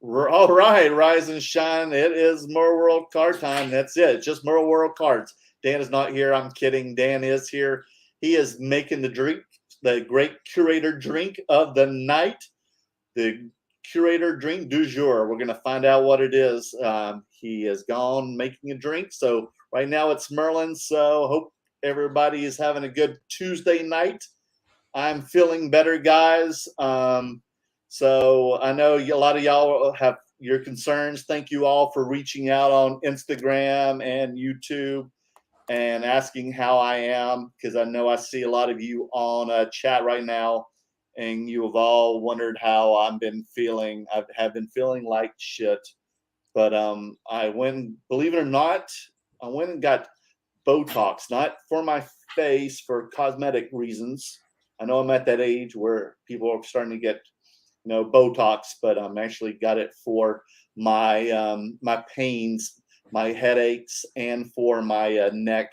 All right, rise and shine. It is Mer World Card time. That's it. Just Mer World Cards. Dan is not here. I'm kidding. Dan is here. He is making the drink, the great curator drink of the night, the curator drink du jour. We're going to find out what it is. He is gone making a drink. So right now it's Merlin. So hope everybody is having a good Tuesday night. I'm feeling better, guys. So I know a lot of y'all have your concerns. Thank you all for reaching out on Instagram and YouTube and asking how I am, because I know I see a lot of you on chat right now, and you have all wondered how I've been feeling. I have been feeling like shit, but I went, believe it or not, I went and got Botox, not for my face, for cosmetic reasons. I know I'm at that age where people are starting to get, Botox, but I'm actually got it for my my pains, my headaches, and for my neck.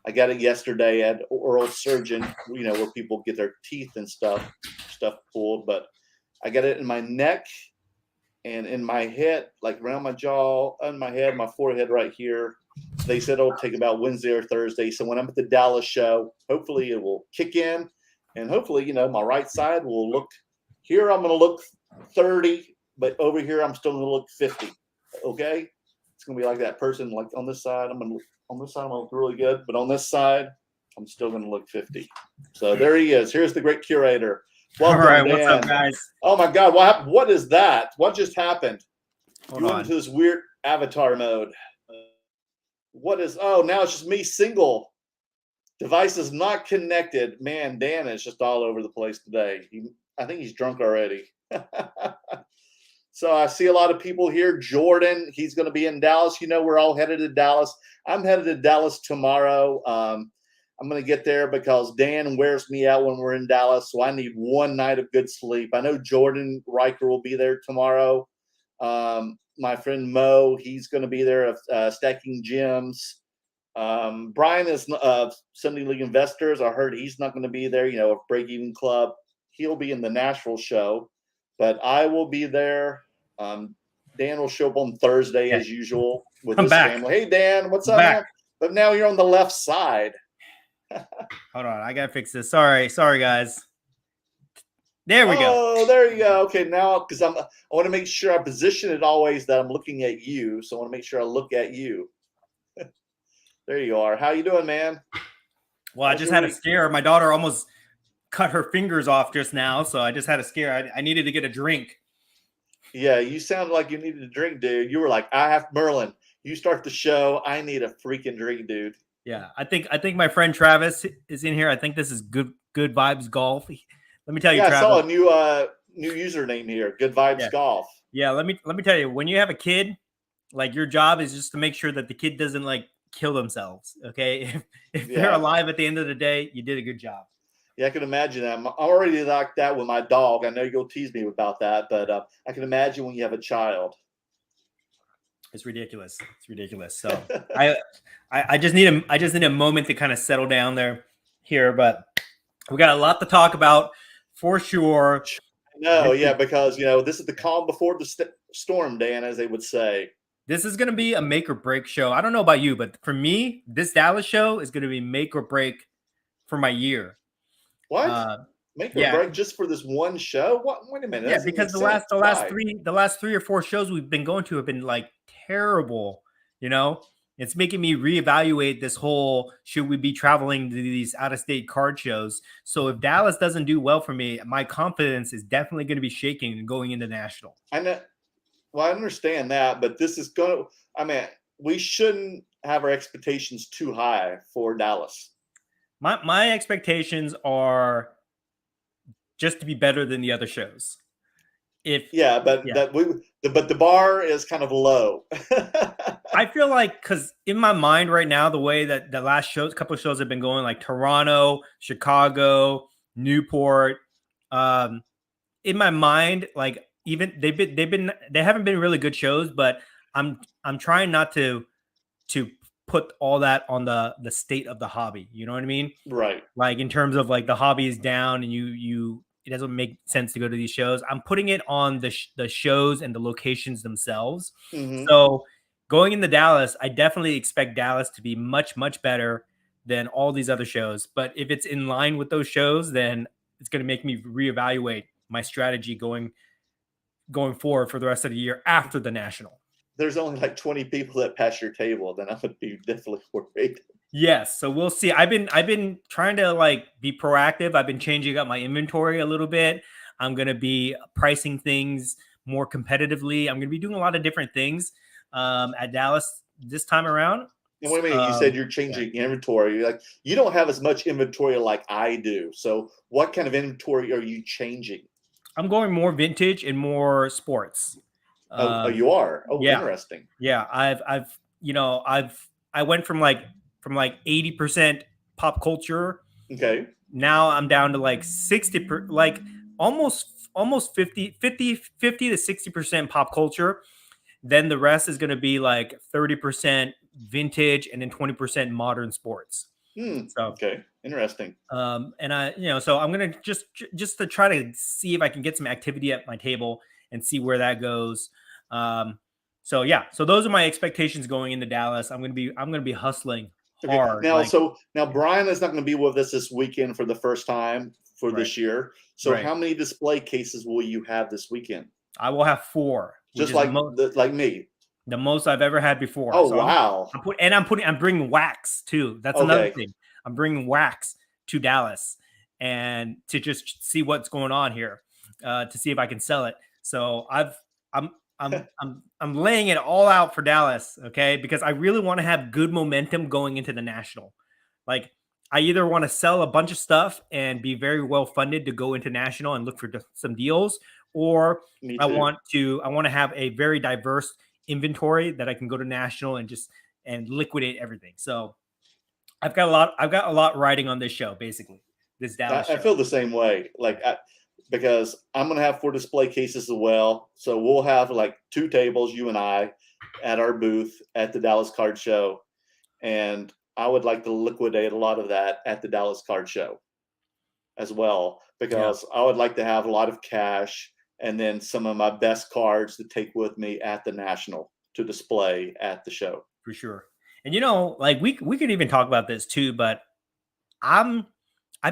I got it yesterday at oral surgeon, where people get their teeth and stuff pulled. But I got it in my neck and in my head, like around my jaw, on my head, my forehead right here. They said it'll take about Wednesday or Thursday. So when I'm at the Dallas show, hopefully it will kick in, and hopefully, my right side will look. Here I'm going to look 30, but over here I'm still going to look 50. Okay, it's going to be like that person. Like on this side, I'm going to look really good, but on this side, I'm still going to look 50. So there he is. Here's the great curator. Welcome, all right, Dan. what's up, guys? Oh my God, what happened? What is that? What just happened? Hold you on. went into this weird avatar mode. What is? Oh, now it's just me single. Device is not connected. Man, Dan is just all over the place today. I think he's drunk already. So I see a lot of people here. Jordan, he's going to be in Dallas. We're all headed to Dallas. I'm headed to Dallas tomorrow. I'm going to get there because Dan wears me out when we're in Dallas. So I need one night of good sleep. I know Jordan Riker will be there tomorrow. My friend Mo, he's going to be there stacking gyms. Brian is Sunday League Investors. I heard he's not going to be there, a break even club. He'll be in the Nashville show, but I will be there. Dan will show up on Thursday as usual with his family. Hey, Dan, what's up, man? But now you're on the left side. Hold on, I got to fix this. Sorry, guys. There we go. Oh, there you go. Okay, now, because I want to make sure I position it always that I'm looking at you. So I want to make sure I look at you. There you are. How you doing, man? Well, I just had a scare. My daughter almost cut her fingers off just now, so I just had a scare. I needed to get a drink. Yeah, you sounded like you needed a drink, dude. You were like, I have Merlin. You start the show. I need a freaking drink, dude. Yeah, I think my friend Travis is in here. I think this is good vibes golf. Let me tell you, Travis. I saw a new username here. Good vibes golf. Yeah, let me tell you, when you have a kid, like your job is just to make sure that the kid doesn't like kill themselves. Okay, if they're alive at the end of the day, you did a good job. Yeah, I can imagine that. I'm already like that with my dog. I know you'll tease me about that, but I can imagine when you have a child. It's ridiculous. It's ridiculous. So I just need a moment to kind of settle down here, but we got a lot to talk about for sure. No, yeah, because this is the calm before the storm, Dan, as they would say. This is going to be a make or break show. I don't know about you, but for me, this Dallas show is going to be make or break for my year. What? Make or break just for this one show? What? Wait a minute. Yeah, because the last 3 or 4 shows we've been going to have been like terrible. It's making me reevaluate this whole, should we be traveling to these out-of-state card shows? So if Dallas doesn't do well for me, my confidence is definitely going to be shaking going into national. I know. Well, I understand that, but this is going to, we shouldn't have our expectations too high for Dallas. My expectations are just to be better than the other shows. But the bar is kind of low. I feel like, because in my mind right now, the way that the last couple of shows have been going, like Toronto, Chicago, Newport, in my mind, like even they haven't been really good shows, but I'm trying not to put all that on the state of the hobby. You know what I mean? Right. Like in terms of like the hobby is down and you it doesn't make sense to go to these shows. I'm putting it on the shows and the locations themselves. Mm-hmm. So going into Dallas, I definitely expect Dallas to be much, much better than all these other shows. But if it's in line with those shows, then it's going to make me reevaluate my strategy going forward for the rest of the year after the national. There's only like 20 people that pass your table, then I would be definitely worried. Yes, so we'll see. I've been trying to like be proactive. I've been changing up my inventory a little bit. I'm going to be pricing things more competitively. I'm going to be doing a lot of different things at Dallas this time around. And wait a minute, you said you're changing inventory. Like, you don't have as much inventory like I do. So what kind of inventory are you changing? I'm going more vintage and more sports. Oh, you are? Oh, yeah. Interesting. Yeah, I went from like 80% pop culture. Okay. Now I'm down to like 60 like almost 50 to 60% pop culture. Then the rest is going to be like 30% vintage and then 20% modern sports. So okay, interesting. And so I'm gonna just to try to see if I can get some activity at my table and see where that goes. So those are my expectations going into Dallas. I'm gonna be hustling hard. Okay. Now Brian is not going to be with us this weekend for the first time for this year. So how many display cases will you have this weekend? I will have 4. Just like me. The most I've ever had before. Oh, so wow. I'm bringing wax too. That's another thing. I'm bringing wax to Dallas and to just see what's going on here, to see if I can sell it. So I'm laying it all out for Dallas, okay? Because I really want to have good momentum going into the national. Like, I either want to sell a bunch of stuff and be very well funded to go into national and look for some deals, or I want to have a very diverse inventory that I can go to national and liquidate everything. So I've got a lot riding on this show, basically. This Dallas show. I feel the same way. Because I'm going to have 4 display cases as well. So we'll have like 2 tables, you and I, at our booth at the Dallas Card Show. And I would like to liquidate a lot of that at the Dallas Card Show as well, because I would like to have a lot of cash and then some of my best cards to take with me at the national to display at the show. For sure. And like we could even talk about this too, but I've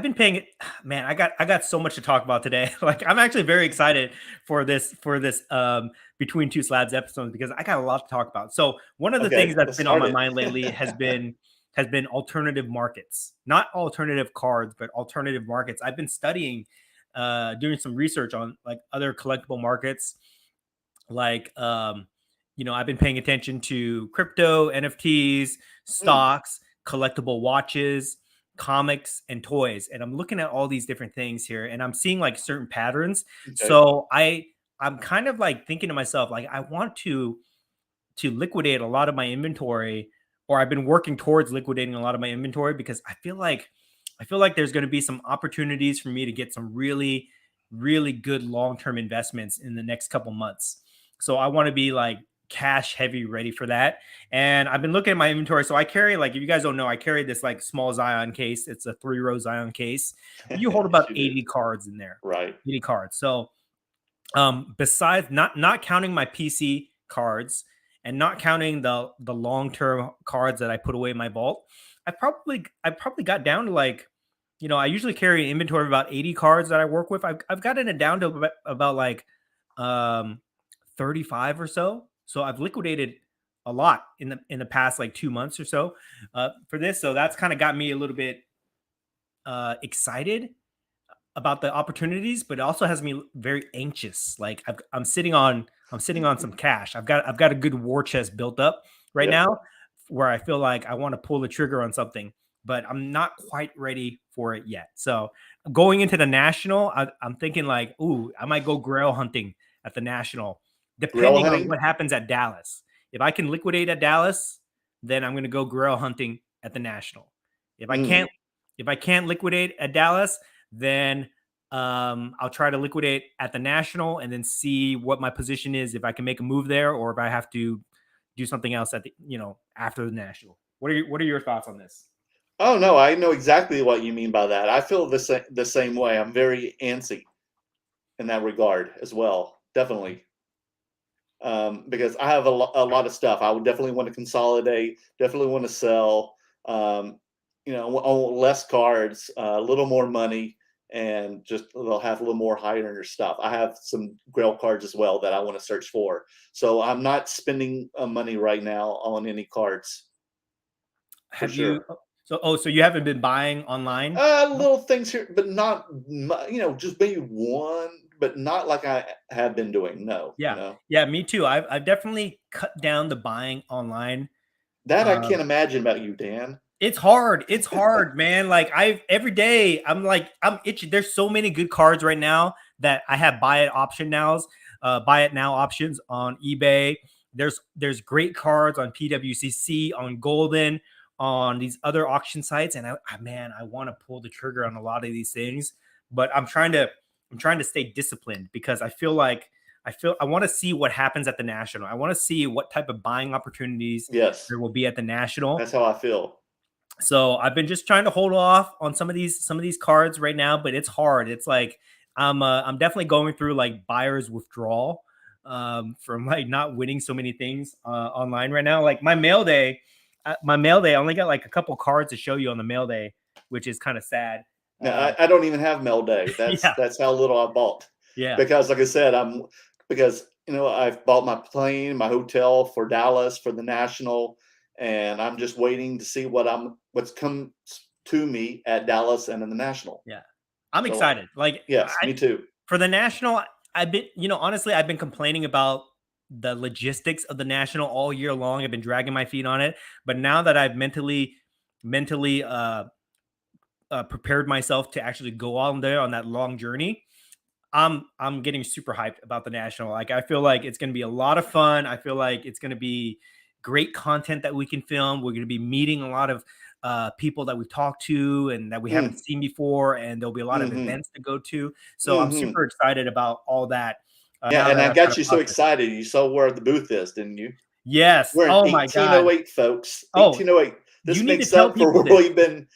been paying it, man. I got so much to talk about today. Like, I'm actually very excited for this Between Two Slabs episodes, because I got a lot to talk about. So one of the things that's been on my mind lately has been alternative markets, not alternative cards, but alternative markets. I've been studying, doing some research on like other collectible markets. Like, I've been paying attention to crypto, NFTs, stocks, collectible watches, comics, and toys. And I'm looking at all these different things here, and I'm seeing like certain patterns. Okay. So I'm kind of like thinking to myself, like, I want to liquidate a lot of my inventory, or I've been working towards liquidating a lot of my inventory, because I feel like there's going to be some opportunities for me to get some really, really good long-term investments in the next couple months. So I want to be like cash heavy, ready for that. And I've been looking at my inventory. So I carry, like, if you guys don't know, I carry this like small Zion case. It's a 3-row Zion case. You hold about 80 cards in there. Right. 80 cards. So besides not counting my PC cards and not counting the long-term cards that I put away in my vault, I probably got down to like, I usually carry an inventory of about 80 cards that I work with. I've gotten it down to about like 35 or so. So I've liquidated a lot in the past like 2 months or so for this. So that's kind of got me a little bit excited about the opportunities, but it also has me very anxious. Like, I'm sitting on some cash. I've got a good war chest built up right now, where I feel like I want to pull the trigger on something, but I'm not quite ready for it yet. So going into the national, I'm thinking like, ooh, I might go grail hunting at the national, depending on what happens at Dallas. If I can liquidate at Dallas, then I'm going to go grail hunting at the national. If I can't liquidate at Dallas, then I'll try to liquidate at the national and then see what my position is, if I can make a move there, or if I have to do something else at the, after the national. What are your thoughts on this? Oh no, I know exactly what you mean by that. I feel the same way. I'm very antsy in that regard as well. Definitely. Because I have a lot of stuff. I would definitely want to consolidate, definitely want to sell, I want less cards, a little more money, and just they'll have a little more higher end stuff. I have some Grail cards as well that I want to search for. So I'm not spending money right now on any cards for Have you? sure. So you haven't been buying online? Little things here, but not, just maybe one, but not like I have been doing. No, Yeah, yeah, me too. I've definitely cut down the buying online. that I Um, can't imagine about you, Dan. It's hard. It's hard, man. Like every day I'm itching. There's so many good cards right now that I have buy it option nows, buy it now options on eBay. There's great cards on PWCC, on Golden, on these other auction sites, and I want to pull the trigger on a lot of these things, but I'm trying to stay disciplined because I want to see what happens at the National. I want to see what type of buying opportunities Yes, there will be at the National. that's how I feel. So I've been just trying to hold off on some of these cards right now, but it's hard. It's like I'm definitely going through like buyer's withdrawal from like not winning so many things online right now. Like my mail day, I only got like a couple cards to show you on the mail day, which is kind of sad. Now, Uh, I don't even have mail day. That's yeah, that's how little I bought. yeah, Because like I said, because I've bought my plane, my hotel for Dallas for the National, and I'm just waiting to see what's come to me at Dallas and in the National. yeah. I'm So excited. Like yes, me too. for the National, I've been, honestly, I've been complaining about the logistics of the National all year long. I've been dragging my feet on it, but now that I've mentally prepared myself to actually go on there on that long journey, I'm getting super hyped about the National. Like I feel like it's going to be a lot of fun. I feel like it's going to be great content that we can film. We're going to be meeting a lot of people that we've talked to and that we haven't Mm, seen before, and there'll be a lot of mm-hmm, events to go to. So I'm mm-hmm. super excited about all that. Yeah, Now and that I I've kind got of you so processed. excited. You saw where the booth is, didn't you? Yes. We're in Oh my God. 1808, folks. Oh, 1808. you This need to makes tell up for people where this. we've been.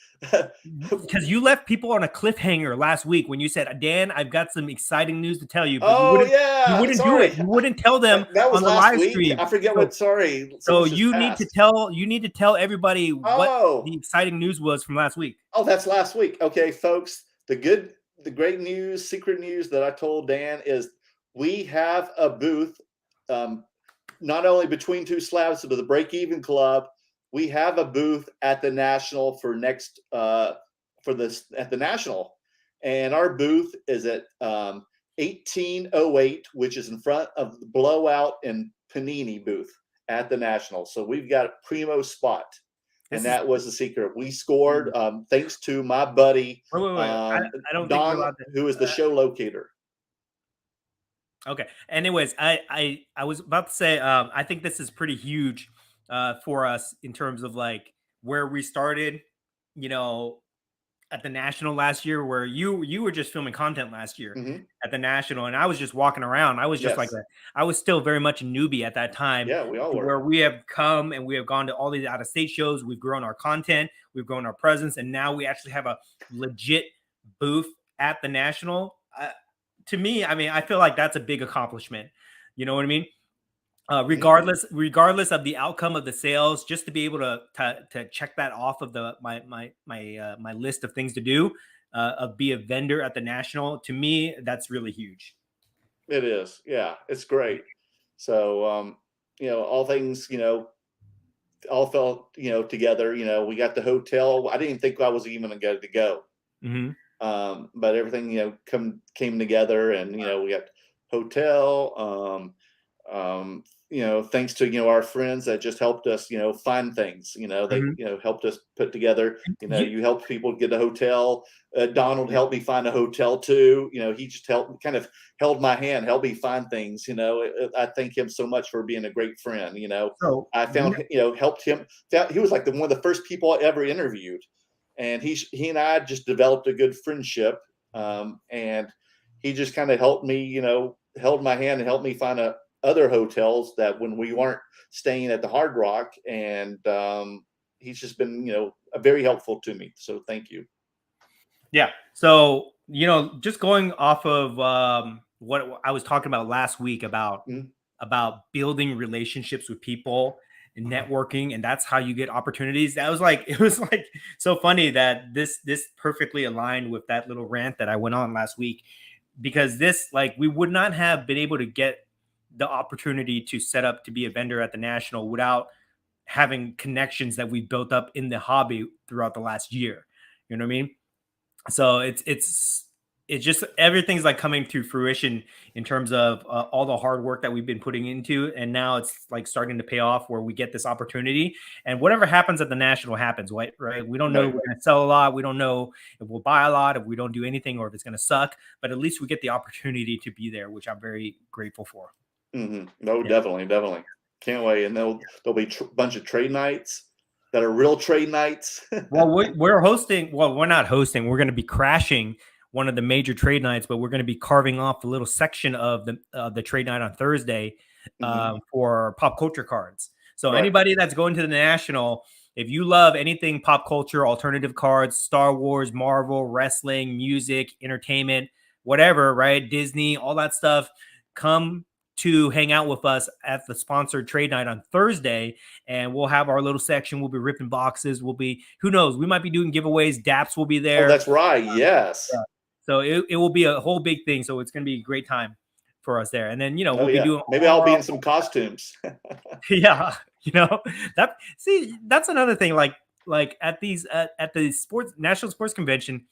Because you left people on a cliffhanger last week when you said, Dan, I've got some exciting news to tell you, but you Oh wouldn't you yeah, wouldn't do it. sorry. You wouldn't tell them That was on the last live week. stream. I forget So what. Sorry, so so much has you need to passed. tell everybody what the Oh, exciting news was from last week. oh, that's last week. Okay, folks. The great news, secret news that I told Dan is we have a booth. Um, not only between two slabs, but the Break Even Club. We have a booth at the National for next for this at the National, and our booth is at 1808, which is in front of the Blowout and Panini booth at the National. So we've got a primo spot, and This is that was the secret. We scored thanks to my buddy wait. I don't think we're Don, allowed to. who is the show locator. Okay. Anyways, I was about to say I think this is pretty huge for us in terms of like where we started, you know, at the National last year, where you were just filming content last year Hmm. at the National, and I was just walking around. I was just like Yes, I was still very much a newbie at that time. yeah, we all To were. where we have come and we have gone to all these out of state shows. We've grown our content, we've grown our presence, and now we actually have a legit booth at the National. To me, I mean, I feel like that's a big accomplishment. You know what I mean? Mhm. Regardless of the outcome of the sales, just to be able to check that off of my list of things to do, of be a vendor at the National, to me that's really huge. It is. Yeah, it's great. So, all things, all fell, together. We got the hotel. I didn't think I was even going to go. Hmm. But everything, came together, and, we got hotel, thanks to, our friends that just helped us, find things, they, Hmm. helped us put together, You, you helped people get a hotel. Donald helped me find a hotel too. He just kind of held my hand, helped me find things, I thank him so much for being a great friend. so I found, helped him. He was like one of the first people I ever interviewed, and he and I just developed a good friendship. And he just kind of helped me, held my hand and helped me find other hotels that when we weren't staying at the Hard Rock. And he's just been, very helpful to me. So thank you. yeah. So just going off of what I was talking about last week Mm. about building relationships with people and networking, and that's how you get opportunities. That was like it was like so funny that this perfectly aligned with that little rant that I went on last week, because this, like, we would not have been able to get the opportunity to set up to be a vendor at the national without having connections that we built up in the hobby throughout the last year. You know what I mean? So it's just everything's like coming to fruition in terms of all the hard work that we've been putting into, and now it's like starting to pay off where we get this opportunity. And whatever happens at the national happens, right? We don't know if Right. we're going to sell a lot, we don't know if we'll buy a lot, if we don't do anything, or if it's going to suck, but at least we get the opportunity to be there, which I'm very grateful for. No, Yeah. definitely. Can't wait. And there'll be a bunch of trade nights that are real trade nights. Well, we're hosting. Well, we're not hosting. We're going to be crashing one of the major trade nights, but we're going to be carving off a little section of the trade night on Thursday for pop culture cards. So Right. anybody that's going to the national, if you love anything pop culture, alternative cards, Star Wars, Marvel, wrestling, music, entertainment, whatever, right? Disney, all that stuff, come to hang out with us at the sponsored trade night on Thursday, and we'll have our little section. We'll be ripping boxes. We'll be, who knows, we might be doing giveaways. DAPS will be Oh, there. that's right. Yes. Yeah. So it will be a whole big thing. So it's going to be a great time for us there. And then, Oh, we'll be doing maybe I'll be in some costumes. yeah, that's another thing. Like at these at the national sports convention,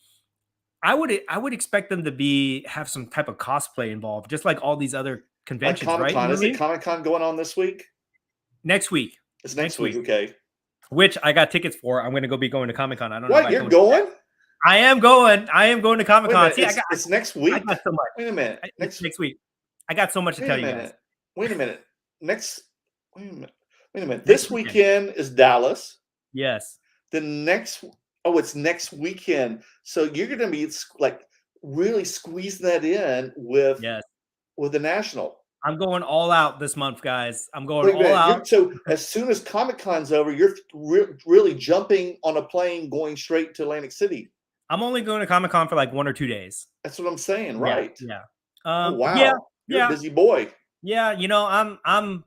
I would expect them to have some type of cosplay involved, just like all these other Like conventions, Comic right? Con. You know Is what I it mean? Comic Con going on this week? Next week. It's next week. Okay. Which I got tickets for. I'm going to be going to Comic Con. I don't know. What? You're going? I am going. I am going to Comic Wait a Con. minute. See, It's next I week. got so much. Wait a minute. Next week. I got so much to Wait tell a you guys. minute. Wait a minute. Wait a minute. Next This weekend is Dallas. Yes. It's next weekend. So you're going to be like really squeezing that in with the national. I'm going all out this month, guys. I'm going Wait a all minute. out. So as soon as Comic Con's over, you're really jumping on a plane going straight to Atlantic City. I'm only going to Comic Con for like 1 or 2 days. That's what I'm saying, right? Yeah. Oh, wow. Yeah. You're a busy boy. Yeah. I'm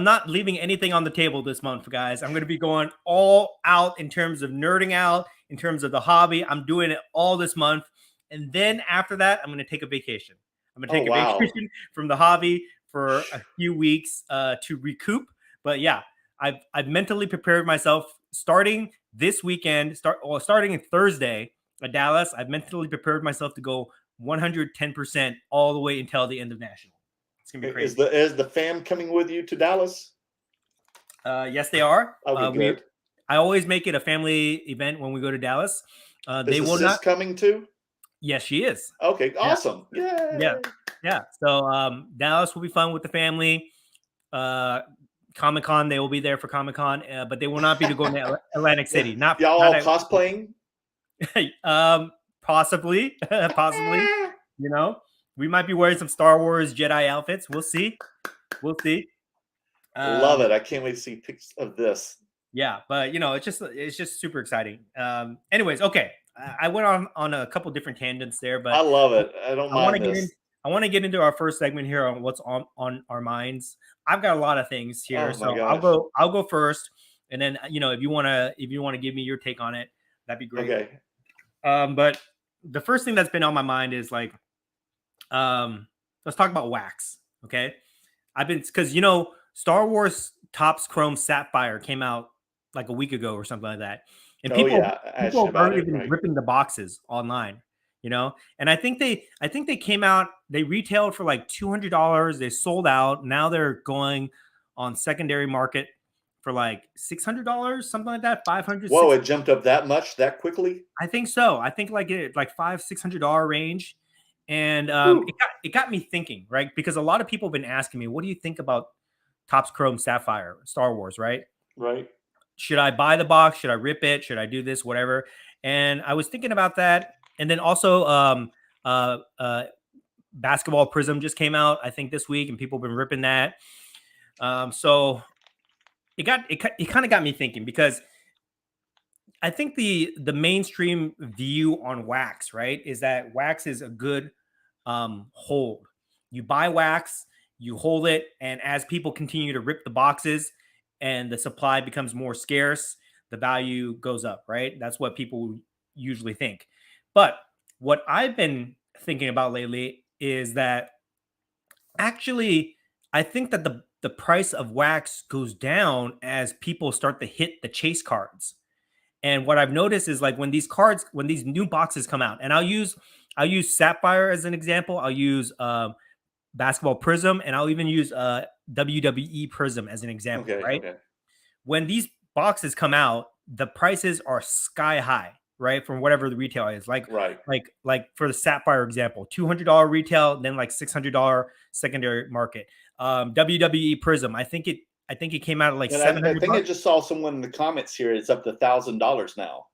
not leaving anything on the table this month, guys. I'm going to be going all out in terms of nerding out, in terms of the hobby. I'm doing it all this month. And then after that, I'm going to take a vacation. I'm going to take a vacation from the hobby for a few weeks to recoup. But yeah, I've mentally prepared myself starting this weekend, starting in Thursday at Dallas. I've mentally prepared myself to go 110% all the way until the end of national. It's gonna be crazy. Is the fam coming with you to Dallas? Yes, they are. Okay, good. I always make it a family event when we go to Dallas. They will not coming too. Yes, she is. Okay, awesome. Yeah. So Dallas will be fun with the family. Comic Con, they will be there for Comic Con, but they will not be going to Atlantic City. Not y'all all cosplaying. Possibly. We might be wearing some Star Wars Jedi outfits. We'll see. Love it. I can't wait to see pics of this. Yeah, but it's just super exciting. Anyways, okay. I went on a couple different tangents there, but I love it. I don't mind this. I want to get into our first segment here on what's on our minds. I've got a lot of things here, so I'll go first, and then if you want to give me your take on it, that'd be great. Okay. But the first thing that's been on my mind is like, let's talk about wax. Okay, because Star Wars Topps Chrome Sapphire came out like a week ago or something like that. And people are even ripping the boxes online, and I think they came out, they retailed for like $200. They sold out. Now they're going on secondary market for like $600, something like that. $500. Whoa, it jumped up that much that quickly? I think so. I think like $500-$600 range. And it got me thinking, right? Because a lot of people have been asking me, what do you think about Topps Chrome Sapphire Star Wars, right? Right. Should I buy the box? Should I rip it? Should I do this? Whatever. And I was thinking about that. And then also Basketball Prism just came out, I think, this week, and people have been ripping that. So it kind of got me thinking, because I think the mainstream view on wax, right, is that wax is a good hold. You buy wax, you hold it, and as people continue to rip the boxes and the supply becomes more scarce, the value goes up, right? That's what people usually think. But what I've been thinking about lately is that actually I think that the price of wax goes down as people start to hit the chase cards. And what I've noticed is like when these new boxes come out, and I'll use Sapphire as an example. I'll use Basketball Prism, and I'll even use WWE Prism as an example, Okay. right? Okay. When these boxes come out, the prices are sky high, right? From whatever the retail is. Right. Like for the Sapphire example, $200 retail, then like $600 secondary market. WWE Prism, I think it came out at like And seven I hundred think I bucks. just saw someone in the comments here. It's up to $1,000 now.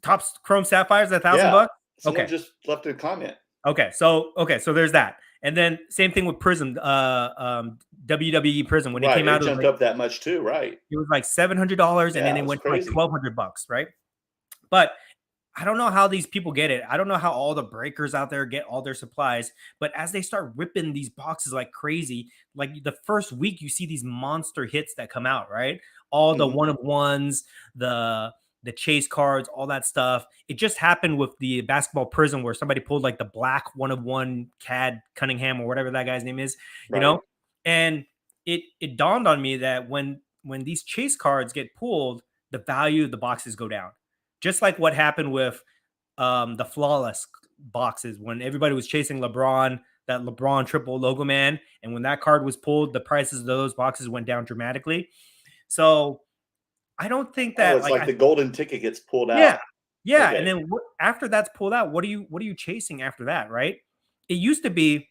Top Chrome Sapphire is Yeah. $1,000. Someone Okay. just left a comment. Okay. So there's that. And then same thing with Prism, WWE Prism. When it Right. came It out, jumped up that much too. Right. it was like $700, and Yeah. then It it was went to like crazy. $1,200, right? But I don't know how these people get it. I don't know how all the breakers out there get all their supplies. But as they start ripping these boxes like crazy, like the first week you see these monster hits that come out, right? All the Mhm. one of ones, the chase cards, all that stuff. It just happened with the Basketball Prism where somebody pulled like the black one of one Cad Cunningham or whatever that guy's name is, you Right. know? And it dawned on me that when these chase cards get pulled, the value of the boxes go down. Just like what happened with the flawless boxes when everybody was chasing LeBron, that LeBron triple logo man. And when that card was pulled, the prices of those boxes went down dramatically. So I don't think Oh, that it's like the golden ticket gets pulled yeah, out. yeah. And Okay. then after that's pulled out, what are you chasing after that, right? It used to be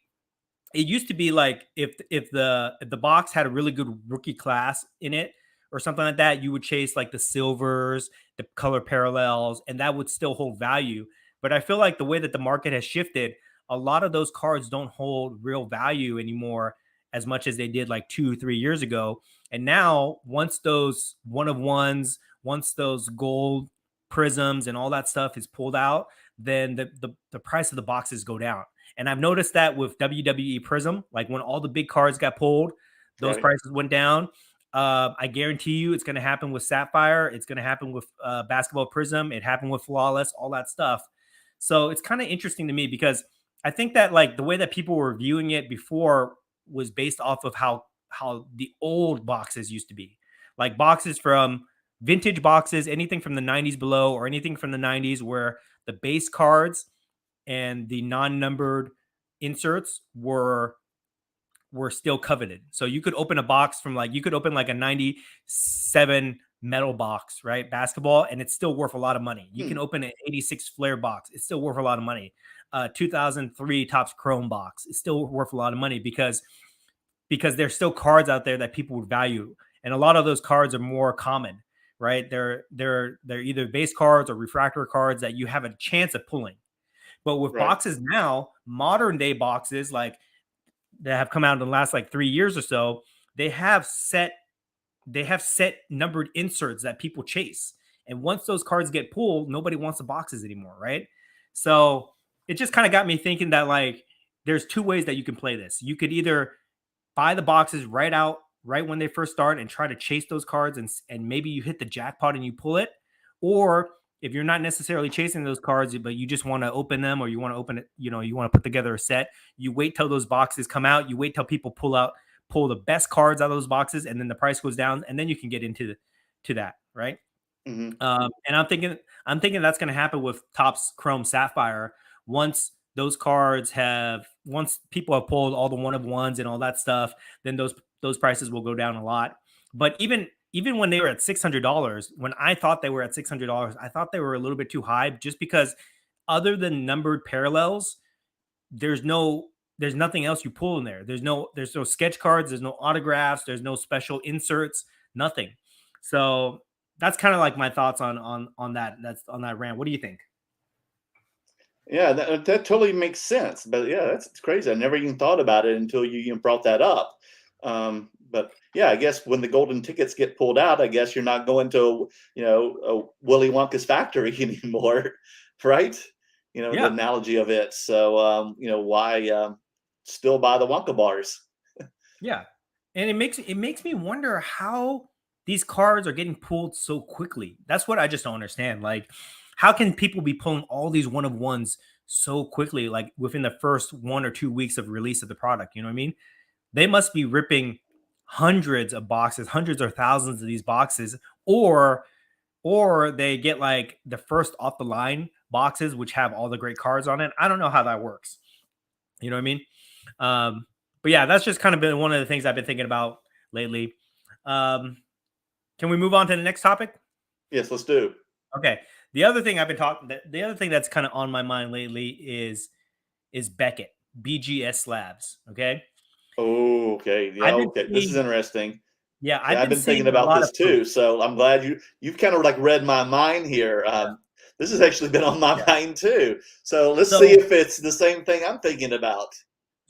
it used to be like if the box had a really good rookie class in it or something like that, you would chase like the silvers, the color parallels, and that would still hold value. But I feel like the way that the market has shifted, a lot of those cards don't hold real value anymore as much as they did like 2 3 years ago. And now once those one of ones, once those gold prisms and all that stuff is pulled out, then the price of the boxes go down. And I've noticed that with WWE Prism, like when all the big cards got pulled, those Right. prices went down. I guarantee you it's going to happen with Sapphire. It's going to happen with Basketball Prism. It happened with Flawless, all that stuff. So it's kind of interesting to me because I think that like the way that people were viewing it before was based off of how the old boxes used to be. Like boxes from vintage boxes, anything from the 90s below or anything from the 90s where the base cards and the non-numbered inserts were still coveted. So you could open a box from like you could open like a 97 metal box, right? Basketball, and it's still worth a lot of money. You can open an 86 flare box, it's still worth a lot of money. 2003 Topps Chrome box, it's still worth a lot of money because there's still cards out there that people would value. And a lot of those cards are more common, right? They're either base cards or refractor cards that you have a chance of pulling. But with Right. boxes now, modern day boxes like that have come out in the last like 3 years or so, they have set numbered inserts that people chase. And once those cards get pulled, nobody wants the boxes anymore, right? So it just kind of got me thinking that like there's two ways that you can play this. You could either buy the boxes right when they first start and try to chase those cards and maybe you hit the jackpot and you pull it, or if you're not necessarily chasing those cards but you just want to open them or you want to open it, you want to put together a set, you wait till those boxes come out, you wait till people pull the best cards out of those boxes, and then the price goes down, and then you can get into that, right? Mm-hmm. And I'm thinking that's going to happen with Topps Chrome Sapphire once once people have pulled all the one of ones and all that stuff, then those prices will go down a lot. But even when they were at $600, when I thought they were at $600, I thought they were a little bit too high just because other than numbered parallels, there's nothing else you pull in there. There's no sketch cards, there's no autographs, there's no special inserts, nothing. So that's kind of like my thoughts on that. That's on that rant. What do you think? Yeah, that totally makes sense. But yeah, that's crazy. I never even thought about it until you even brought that up. But yeah, I guess when the golden tickets get pulled out, I guess you're not going to a Willy Wonka's factory anymore, right? the Yeah. analogy of it. So, why still buy the Wonka bars? Yeah. And it makes me wonder how these cards are getting pulled so quickly. That's what I just don't understand. Like, how can people be pulling all these one of ones so quickly, like within the first 1 or 2 weeks of release of the product? You know what I mean? They must be ripping hundreds of boxes, hundreds or thousands of these boxes, or they get like the first off the line boxes which have all the great cards on it. I don't know how that works. You know what I mean? Um, but yeah, that's just kind of been one of the things I've been thinking about lately. Um, can we move on to the next topic? Yes, let's do. Okay. The other thing I've been talking, the other thing that's kind of on my mind lately is Beckett, BGS Slabs. Okay. Oh, okay. Yeah, I've been okay. This is seeing, interesting. yeah, I've Yeah, I've been been thinking seeing a about lot of this too. posts. So I'm glad you've kind of like read my mind here. This has actually been on my Yeah. mind too. So let's see So if it's the same thing I'm thinking about.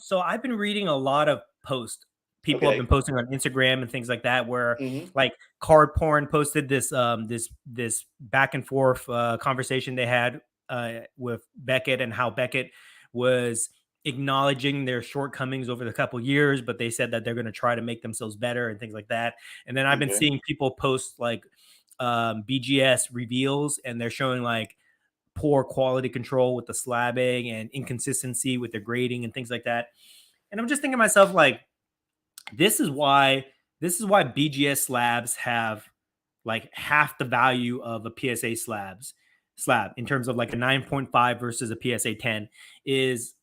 so I've been reading a lot of posts. People have been Okay. posting on Instagram and things like that, where Hmm. like Card Porn posted this back and forth conversation they had with Beckett, and how Beckett was acknowledging their shortcomings over the couple years, but they said that they're going to try to make themselves better and things like that. And then I've been Okay. seeing people post like BGS reveals, and they're showing like poor quality control with the slabbing and inconsistency with the grading and things like that. And I'm just thinking to myself, like, this is why BGS slabs have like half the value of a PSA slab in terms of like a 9.5 versus a PSA 10. Is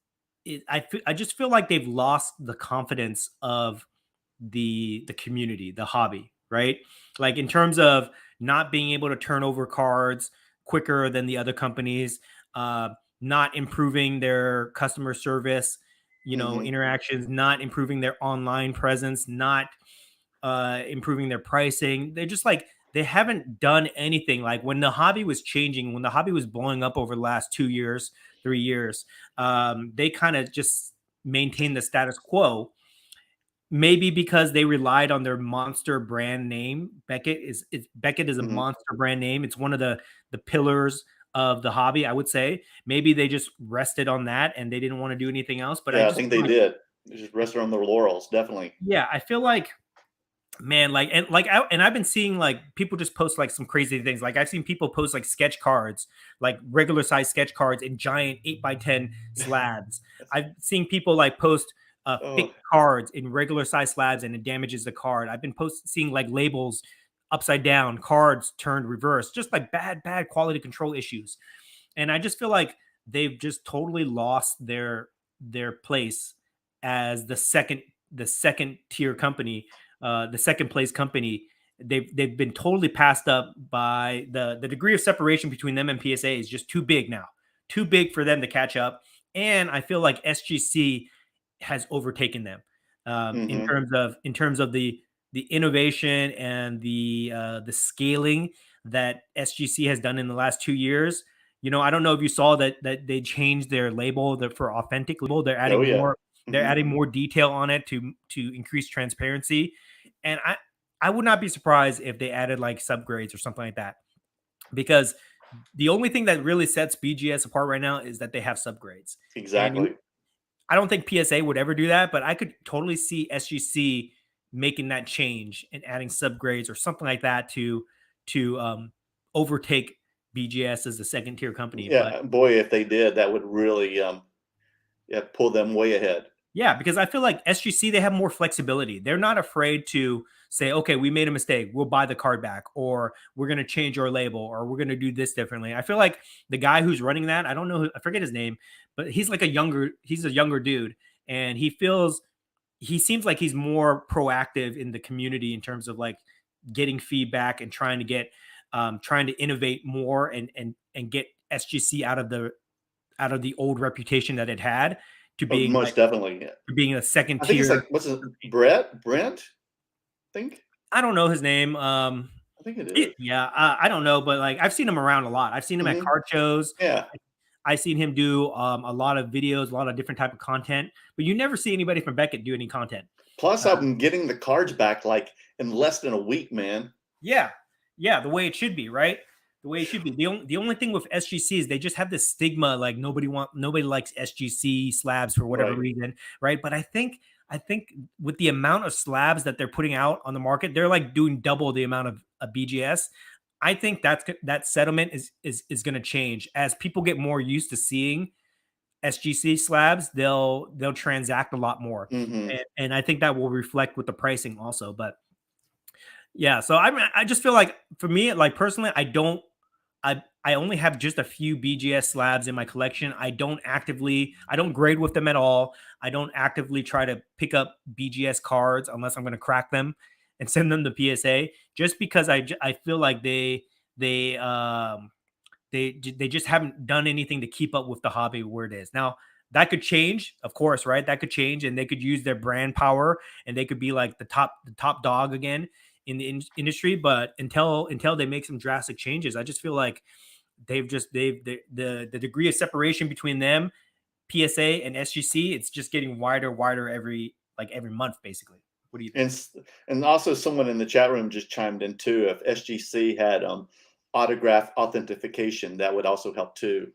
I just feel like they've lost the confidence of the community, the hobby, right? Like in terms of not being able to turn over cards quicker than the other companies, uh, not improving their customer service, Hmm. interactions, not improving their online presence, not improving their pricing. They're just like, they haven't done anything. Like when the hobby was changing, when the hobby was blowing up over the last 2 years, 3 years, they kind of just maintained the status quo. Maybe because they relied on their monster brand name. Beckett is a Hmm. monster brand name. It's one of the pillars of the hobby, I would say. Maybe they just rested on that and they didn't want to do anything else. But I Yeah, I just think feel they like, did. They just rested on their laurels, definitely. yeah, I feel like, man, like, and I've been seeing like people just post like some crazy things. Like I've seen people post like sketch cards, like regular size sketch cards in giant 8x10 slabs. I've seen people like post Oh, fake cards in regular size slabs, and it damages the card. I've been seeing like labels upside down, cards turned reverse, just like bad quality control issues. And I just feel like they've just totally lost their place as the second tier company, the second place company. They've been totally passed up by the degree of separation between them and PSA is just too big now, too big for them to catch up. And I feel like SGC has overtaken them in hmm. terms of the innovation and the scaling that SGC has done in the last 2 years. I don't know if you saw that they changed their label for authentic label. They're Oh, adding yeah. more. They're Hmm. adding more detail on it to increase transparency, and I would not be surprised if they added like subgrades or something like that, because the only thing that really sets BGS apart right now is that they have subgrades, and Exactly. I don't think PSA would ever do that, but I could totally see SGC making that change and adding subgrades or something like that to overtake BGS as the second tier company. But Yeah, boy, if they did, that would really yeah, pull them way ahead. yeah, because I feel like SGC, they have more flexibility. They're not afraid to say, okay, we made a mistake. We'll buy the card back, or we're going to change our label, or we're going to do this differently. I feel like the guy who's running that, I don't know, I forget his name, but he's a younger dude, and he seems like he's more proactive in the community in terms of like getting feedback and trying to innovate more and get SGC out of the old reputation that it had to Oh, being like most definitely. Yeah. being a second I think it's tier. like what's it, Brent? I think I don't know his name. I think it is. Yeah, I don't know, but like I've seen him around a lot. I've seen him at Hmm. card shows. Yeah. I've seen him do a lot of videos, a lot of different type of content, but you never see anybody from Beckett do any content. Plus, Uh, I'm getting the cards back like in less than a week, man. yeah, yeah, the way it should be, right? the way it should be. The only thing with SGC is they just have this stigma, like nobody likes SGC slabs for whatever Right. reason, right? But I think with the amount of slabs that they're putting out on the market, they're like doing double the amount of a BGS. I think that settlement is going to change as people get more used to seeing SGC slabs. They'll transact a lot more, Hmm. and I think that will reflect with the pricing also. But yeah, so I just feel like for me, like personally, I only have just a few BGS slabs in my collection. I don't grade with them at all. I don't actively try to pick up BGS cards unless I'm going to crack them and send them to PSA, just because I feel like they they just haven't done anything to keep up with the hobby where it is now. That could change, of course, right? That could change, and they could use their brand power, and they could be like the top dog again in the industry. But until they make some drastic changes, I just feel like the degree of separation between them, PSA and SGC, it's just getting wider every month, basically. What do you think? And also someone in the chat room just chimed in too. If SGC had autograph authentication, that would also help too.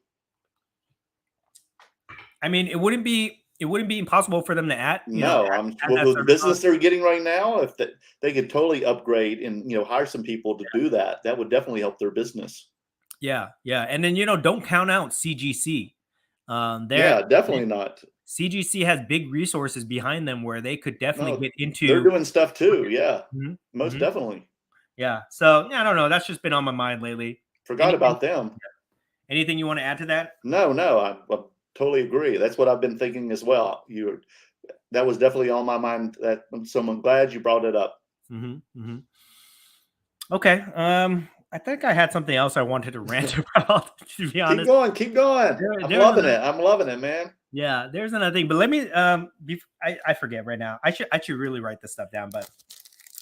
I mean, it wouldn't be impossible for them to add, No, add that with the service business they're getting right now, if they could totally upgrade and hire some people to do that, that would definitely help their business. Yeah, and then don't count out CGC. Yeah, definitely not. CGC has big resources behind them where they could definitely No, get they're into. doing stuff too. Yeah, Mhm, most mhm. definitely. Yeah. So yeah, I don't know. That's just been on my mind lately. Forgot about them. Anything you want to add to that? No, I totally agree. That's what I've been thinking as well. That was definitely on my mind. So I'm glad you brought it up. Okay. I think I had something else I wanted to rant about. To be honest, Keep going. I'm loving it. I'm loving it, man. Yeah, there's another thing, but let me. I forget right now. I should really write this stuff down, but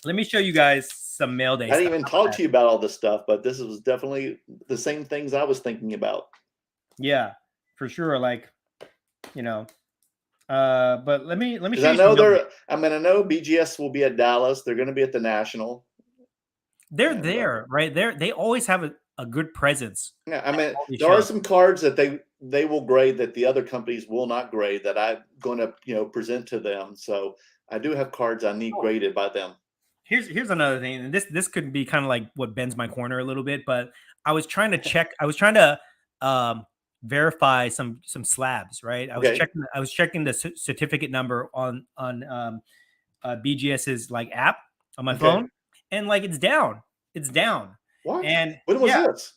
let me show you guys some mail day I didn't stuff. even talk to you about all this stuff, but this was definitely the same things I was thinking about. Yeah, for sure. Like, but let me show Because you I know some mail day. I know BGS will be at Dallas. They're going to be at the National. They're there, right? They always have a good presence. Yeah, I mean, all these there are shows. some cards that they will grade that the other companies will not grade that I'm going to present to them. So I do have cards I need graded by them. Here's another thing, and this could be kind of like what bends my corner a little bit, but I was trying to verify some slabs, right? I was checking the certificate number on BGS's like app on my phone, and like it's down. What? And When was this?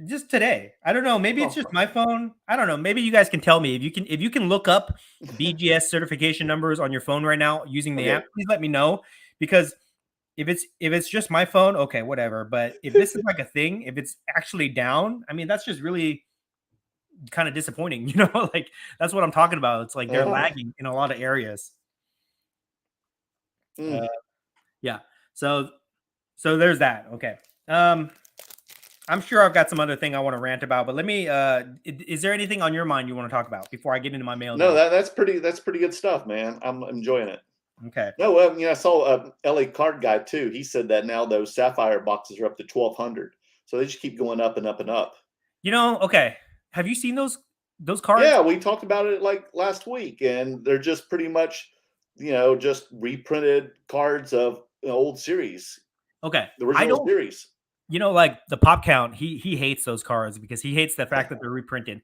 just today. I don't know. Maybe it's just my phone. I don't know. Maybe you guys can tell me if you can look up BGS certification numbers on your phone right now using the app. Please let me know, because if it's just my phone, okay, whatever. But if this is like a thing, if it's actually down, I mean, that's just really kind of disappointing. Like that's what I'm talking about. It's like they're lagging in a lot of areas. Yeah. So there's that. Okay. I'm sure I've got some other thing I want to rant about, but let me. Is there anything on your mind you want to talk about before I get into my mail? No, that's pretty good stuff, man. I'm enjoying it. Okay. No, I saw a LA Card Guy too. He said that now those Sapphire boxes are up to 1,200, so they just keep going up and up and up. Okay. Have you seen those cards? Yeah, we talked about it like last week, and they're just pretty much, just reprinted cards of an old series. Okay. The original series. Like the pop count, he hates those cards because he hates the fact that they're reprinted.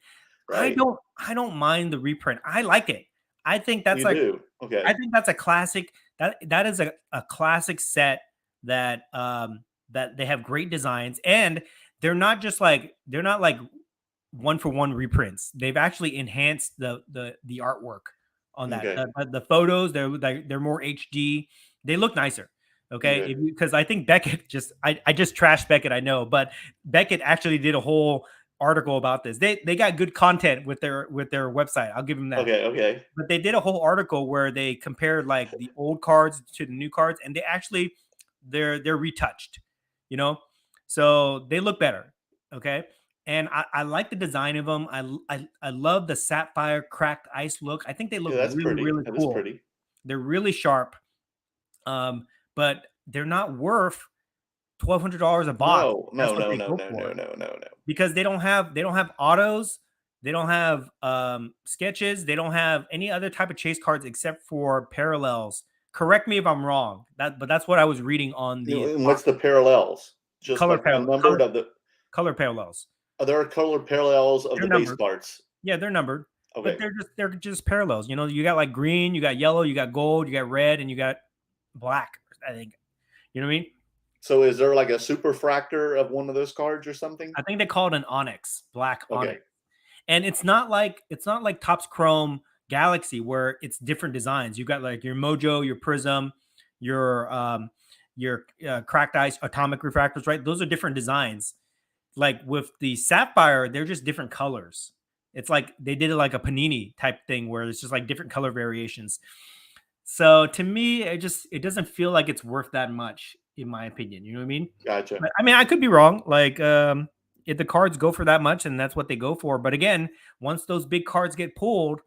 Right. I don't mind the reprint. I like it. I think that's Okay. I think that's a classic. That is a classic set that that they have great designs, and they're not like 1-for-1 reprints. They've actually enhanced the artwork on that. The photos, they're more HD. They look nicer. Okay, because I think Beckett I just trashed Beckett, I know, but Beckett actually did a whole article about this. They got good content with their website. I'll give them that. Okay. But they did a whole article where they compared like the old cards to the new cards, and they're retouched, so they look better. Okay. And I like the design of them. I love the sapphire cracked ice look. I think they look really cool. That is pretty. They're really sharp. But they're not worth $1,200 a box. That's what they No. go for. Because they don't have autos, they don't have sketches, they don't have any other type of chase cards except for parallels. Correct me if I'm wrong. But that's what I was reading on the. And what's the parallels? Just Color like parallels. numbered of the color parallels. There are color parallels of the base cards. Yeah, they're numbered. Okay. But they're just parallels. You know, you got like green, you got yellow, you got gold, you got red, and you got black, I think. You know what I mean? So is there like a superfractor of one of those cards or something? I think they call it an onyx, black onyx. And it's not like Topps Chrome Galaxy where it's different designs. You got like your Mojo, your Prism, your cracked ice atomic refractors, right? Those are different designs. Like with the Sapphire, they're just different colors. It's like they did it like a Panini type thing where it's just like different color variations. So to me, it doesn't feel like it's worth that much, in my opinion. You know what I mean? Gotcha. But, I mean, I could be wrong. Like if the cards go for that much, and that's what they go for. But again, once those big cards get pulled,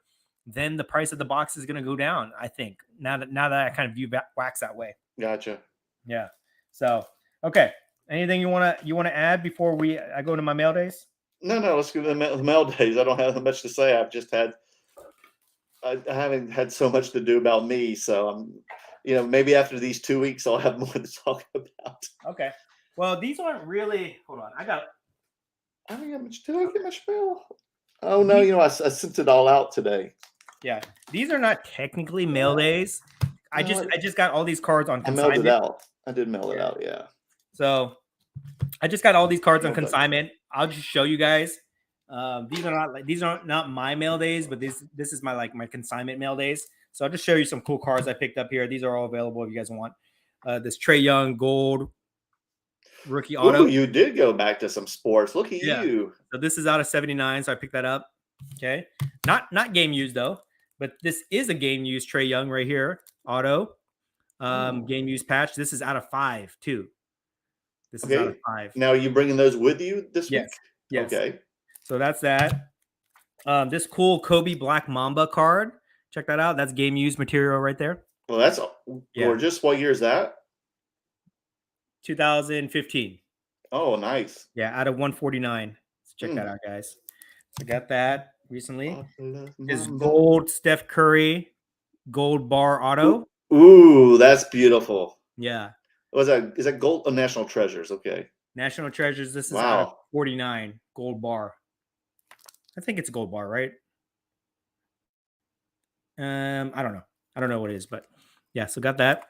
then the price of the box is going to go down. I think now that I kind of view wax that way. Gotcha. Yeah. So okay. Anything you want to add before I go to my mail days? No. Let's go to the mail days. I don't have much to say. I haven't had so much to do about me. So I'm, maybe after these 2 weeks, I'll have more to talk about. Okay. Well, these aren't really. Hold on. I don't get much. Did I get much mail? Oh no, I sent it all out today. Yeah, these are not technically mail days. I just got all these cards on consignment. I mailed it out. I did mail it out. Yeah. So I just got all these cards on consignment. I'll just show you guys. These are not my mail days, but this is my consignment mail days. So I'll just show you some cool cards I picked up here. These are all available if you guys want. This Trae Young gold rookie auto. Ooh, you did go back to some sports. Look at you. So this is out of 79, so I picked that up. Okay. Not game used though, but this is a game used Trae Young right here. Auto. Game used patch. This is out of 5 too. This is out of 5. Now, are you bringing those with you this week? Yes. Okay. So that's that. This cool Kobe Black Mamba card. Check that out. That's game used material right there. Well, that's gorgeous. What year is that? 2015. Oh, nice. Yeah, out of 149. So check that out, guys. So I got that recently. Is gold Steph Curry gold bar auto. Ooh, that's beautiful. Yeah. Is that gold? Oh, National Treasures. Okay. National Treasures. This is out of 49 gold bar. I think it's a gold bar, right? I don't know. I don't know what it is, but yeah. So got that.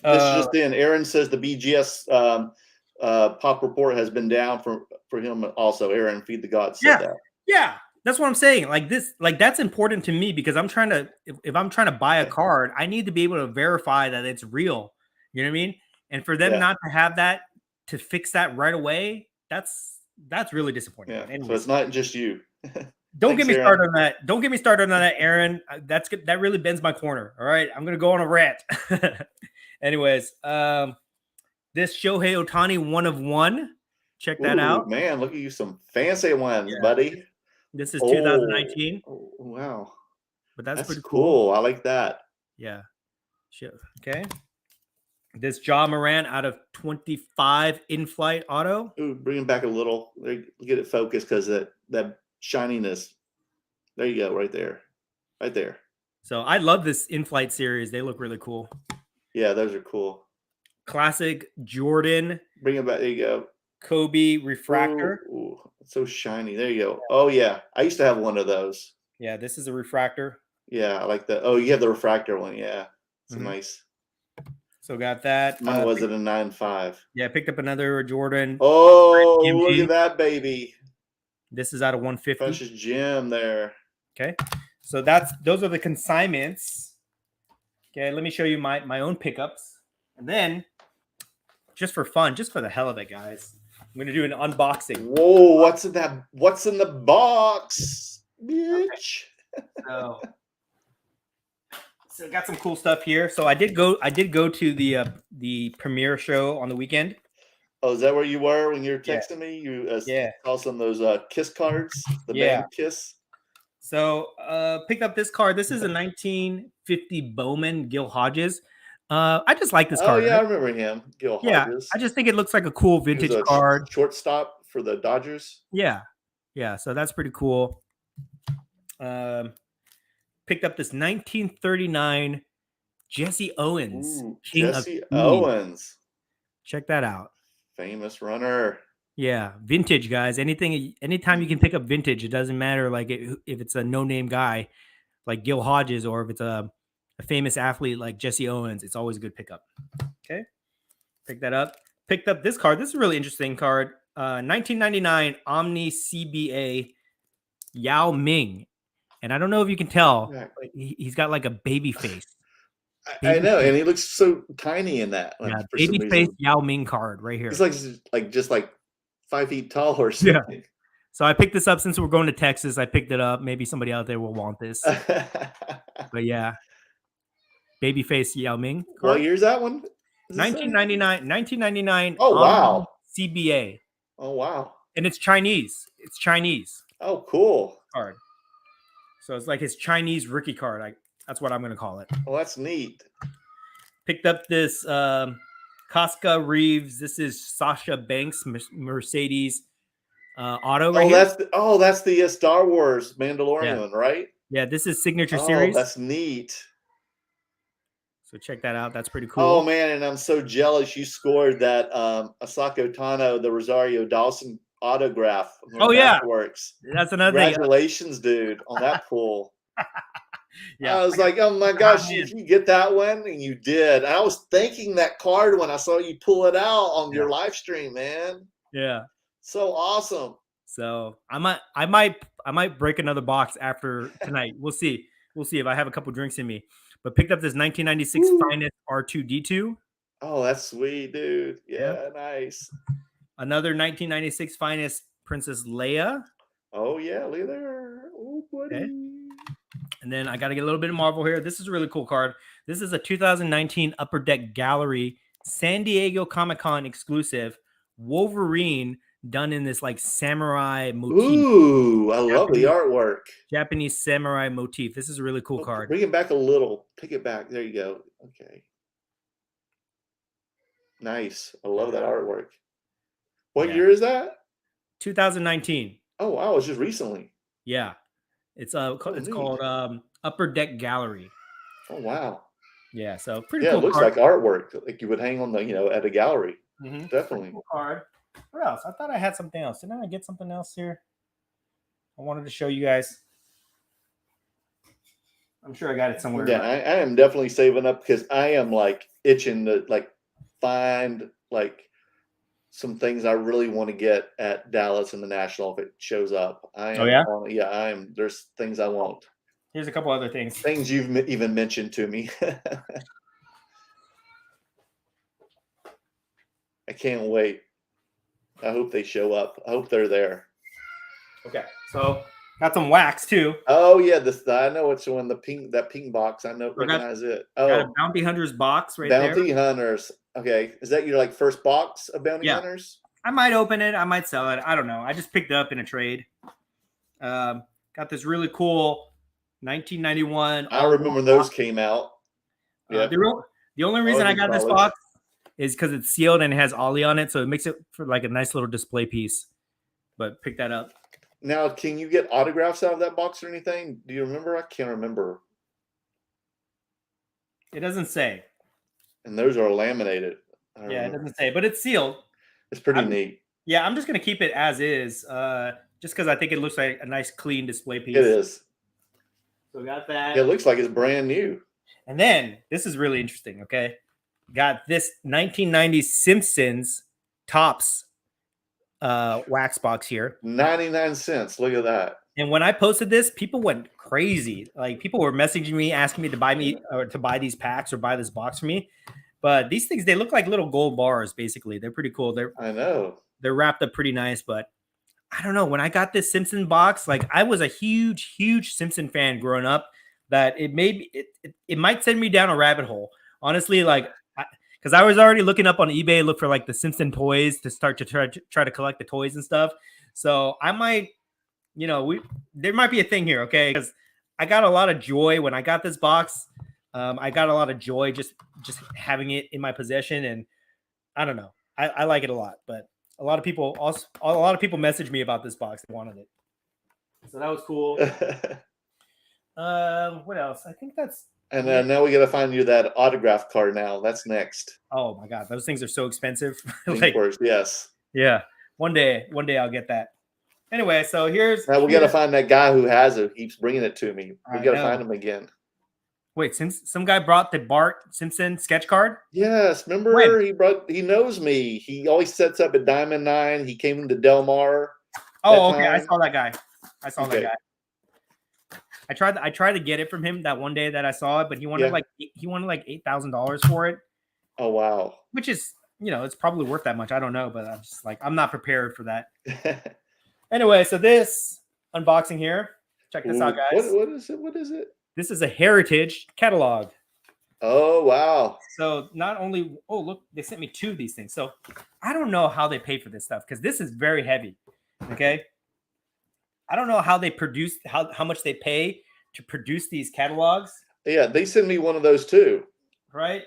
This is just in. Aaron says the BGS pop report has been down for him also. Aaron, Feed the Gods said that. Yeah. That's what I'm saying. That's important to me because I'm trying to, if I'm trying to buy a card, I need to be able to verify that it's real. You know what I mean? And for them not to have that, to fix that right away, that's really disappointing. Yeah. Anyways. So it's not just you. Don't get me started on that. Don't get me started on that, Aaron. That's good. That really bends my corner. All right. I'm going to go on a rant. Anyways, this Shohei Ohtani 1 of 1. Check that out. Man, look at you. Some fancy ones, buddy. This is 2019. Oh, wow. But that's pretty cool. I like that. Yeah. Okay. This Ja Morant out of 25 in-flight auto. Ooh, bring him back a little. Get it focused because that shininess. There you go, right there. Right there. So I love this in-flight series. They look really cool. Yeah, those are cool. Classic Jordan. Bring it back. There you go. Kobe refractor. Ooh, it's so shiny. There you go. Oh, yeah. I used to have one of those. Yeah, this is a refractor. Yeah, I like that. Oh, you have the refractor one. Yeah. It's nice. So got that. Mine was it a 9.5. Yeah, I picked up another Jordan. Oh, look at that, baby. This is out of 150. Precious gem there. Okay. So those are the consignments. Okay, let me show you my own pickups. And then, just for fun, just for the hell of it, guys, I'm going to do an unboxing. Whoa, what's in that? What's in the box, bitch? So I got some cool stuff here. So I did go to the premiere show on the weekend. Oh, is that where you were when you were texting me? You saw some of those Kiss cards, the band Kiss. So picked up this card. This is a 1950 Bowman Gil Hodges. I just like this Oh card. yeah, I remember him. Gil Yeah, Hodges. I just think it looks like a cool He was vintage a card. shortstop for the Dodgers. Yeah, yeah. So that's pretty cool. Picked up this 1939 Jesse Owens, Ooh, King of Jesse Speed. Owens, Check that out. famous runner. Yeah, vintage guys. Anytime you can pick up vintage, it doesn't matter like if it's a no-name guy like Gil Hodges or if it's a famous athlete like Jesse Owens, it's always a good pickup. Okay, pick that up. Picked up this card. This is a really interesting card. 1999 Omni CBA Yao Ming, and I don't know if you can tell, Yeah. but he's got like a baby face. I know, and he looks so tiny in that. Like, Yeah, for some baby face reason, Yao Ming card right here. he's like just like 5 feet tall or Yeah. something. So I picked this up since we're going to Texas. I picked it up. Maybe somebody out there will want this. But yeah, babyface Yao Ming. What year's that one? 1999. Oh wow. CBA. Oh wow. And it's Chinese. It's Chinese Oh cool. card. So it's like his Chinese rookie card. That's what I'm going to call it. Well, that's neat. Picked up this Casca Reeves. This is Sasha Banks Mercedes auto. Right that's the Star Wars Mandalorian one, right? Yeah, this is signature Oh, series. that's neat. So check that out. That's pretty cool. Oh man, and I'm so jealous you scored that Asako Tano, the Rosario Dawson autograph. Oh yeah, works. That's another Congratulations, dude, on that pull. Yeah, I was like, oh my gosh, if you get that one, and you did. I was thanking that card when I saw you pull it out on your live stream, man. Yeah, so awesome. So I might break another box after tonight. We'll see if I have a couple drinks in me. But picked up this 1996 Finest R2D2. Oh, that's sweet, dude. Yeah, nice. Another 1996 Finest Princess Leia. Oh yeah, look there. Oh, buddy. Okay. And then I got to get a little bit of Marvel here. This is a really cool card. This is a 2019 Upper Deck Gallery San Diego Comic-Con exclusive Wolverine done in this like samurai motif. Ooh, I love the artwork. Japanese samurai motif. This is a really cool card. Bring it back a little. Take it back. There you go. Okay. Nice. I love that artwork. What year is that? 2019. Oh wow, it's just recently. Yeah. It's called Upper Deck Gallery. Oh wow. Yeah, so pretty cool. Yeah, it looks like artwork, like you would hang on the, at a gallery. Mm-hmm. Definitely. Cool card. What else? I thought I had something else. Didn't I get something else here? I wanted to show you guys. I'm sure I got it somewhere. Yeah, I am definitely saving up because I am like itching to like find like some things I really want to get at Dallas and the National if it shows up. I am. There's things I want. Here's a couple other things. Things you've even mentioned to me. I can't wait. I hope they show up. I hope they're there. Okay, so got some wax too. Oh yeah, I know which one. That pink box. I know. Recognize it. Oh, got a Bounty Hunters box right there. Bounty Hunters. Okay, is that your like first box of Bounty Hunters? I might open it. I might sell it. I don't know. I just picked it up in a trade. Got this really cool 1991. I remember when those came out. Yeah. The only reason I got this box is because it's sealed and it has Ollie on it, so it makes it for like a nice little display piece. But pick that up. Now, can you get autographs out of that box or anything? Do you remember? I can't remember. It doesn't say. And those are laminated. Yeah, it doesn't say, but it's sealed. It's pretty neat. Yeah, I'm just going to keep it as is, just because I think it looks like a nice, clean display piece. It is. So we got that. It looks like it's brand new. And then, this is really interesting, okay? Got this 1990 Simpsons Topps wax box here. 99 cents. Look at that. And when I posted this, people went crazy. Like people were messaging me, asking me to buy these packs or buy this box for me. But these things, they look like little gold bars, basically. They're pretty cool. I know. They're wrapped up pretty nice, but I don't know. When I got this Simpson box, like I was a huge, huge Simpson fan growing up, that it might send me down a rabbit hole. Honestly, like because I was already looking up on eBay, look for like the Simpson toys to start to try to collect the toys and stuff. So I might, there might be a thing here, okay? Because I got a lot of joy when I got this box. I got a lot of joy just having it in my possession, and I don't know. I like it a lot, but a lot of people messaged me about this box. They wanted it, so that was cool. What else? I think that's. And now we got to find you that autograph card. Now that's next. Oh my god, those things are so expensive. Of course, yes. Yeah, one day I'll get that. Anyway, so now we got to find that guy who has it. Keeps bringing it to me. We got to find him again. Wait, since some guy brought the Bart Simpson sketch card? Yes, remember he knows me. He always sets up at Diamond 9. He came into Del Mar. Oh, okay. I saw that guy. That guy. I tried to get it from him that one day that I saw it, but he wanted like $8,000 for it. Oh wow. Which is, it's probably worth that much. I don't know, but I'm just like, I'm not prepared for that. Anyway, so this unboxing here. Check this out, guys. What is it? What is it? This is a Heritage catalog. Oh, wow. So not only, look, they sent me 2 of these things. So I don't know how they pay for this stuff because this is very heavy. Okay. I don't know how they produce, how much they pay to produce these catalogs. Yeah, they send me one of those too. Right.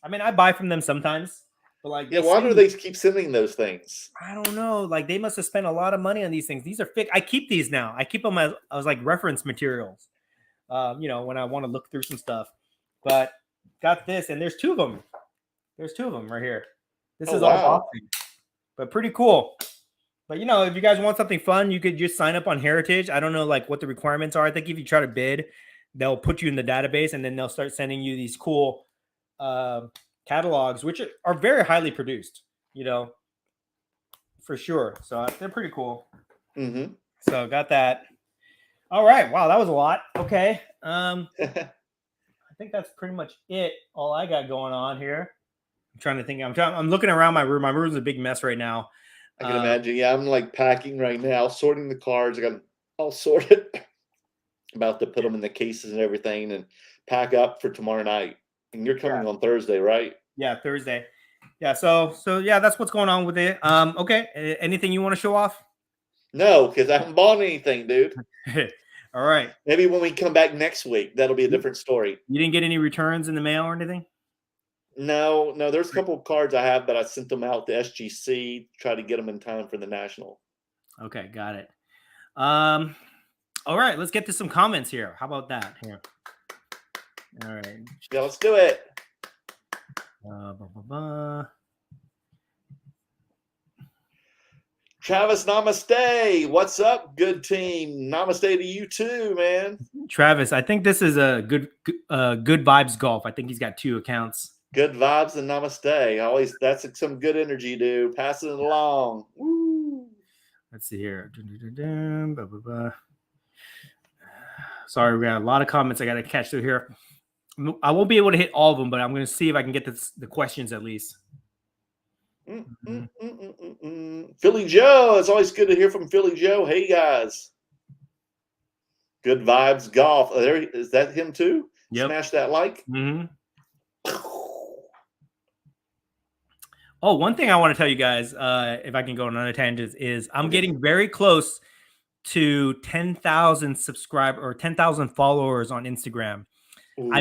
I mean, I buy from them sometimes. But like, why do they keep sending those things? I don't know. Like, they must have spent a lot of money on these things. These are fake. I keep these now. I keep them as like reference materials. When I want to look through some stuff. But got this, and there's 2 of them. There's 2 of them right here. This is all boxing, but pretty cool. But if you guys want something fun, you could just sign up on Heritage. I don't know like what the requirements are. I think if you try to bid, they'll put you in the database, and then they'll start sending you these cool catalogs, which are very highly produced. For sure. So they're pretty cool. Mm-hmm. So got that. All right. Wow, that was a lot. Okay. I think that's pretty much it. All I got going on here. I'm trying to think. I'm looking around my room. My room's a big mess right now. I can imagine. Yeah, I'm like packing right now, sorting the cards. I got them all sorted. About to put them in the cases and everything, and pack up for tomorrow night. And you're coming on Thursday, right? Yeah, Thursday. Yeah. So yeah, that's what's going on with it. Okay. Anything you want to show off? No, because I haven't bought anything, dude. All right. Maybe when we come back next week, that'll be a different story. You didn't get any returns in the mail or anything? No. There's a couple of cards I have, but I sent them out to SGC, try to get them in time for the National. Okay, got it. All right, let's get to some comments here. How about that? Here. All right. Yeah, let's do it. Travis, namaste. What's up, good team? Namaste to you too, man. Travis, I think this is a good vibes golf. I think he's got 2 accounts. Good vibes and namaste. That's some good energy, dude. Passing it along. Woo. Let's see here. Sorry, we got a lot of comments I got to catch through here. I won't be able to hit all of them, but I'm going to see if I can get the questions at least. Philly Joe. It's always good to hear from Philly Joe. Hey, guys. Good vibes golf. Is that him too? Yep. Smash that like. Mm-hmm. Oh, one thing I want to tell you guys, if I can go on another tangent, is I'm getting very close to 10,000 subscribers or 10,000 followers on Instagram. Ooh. I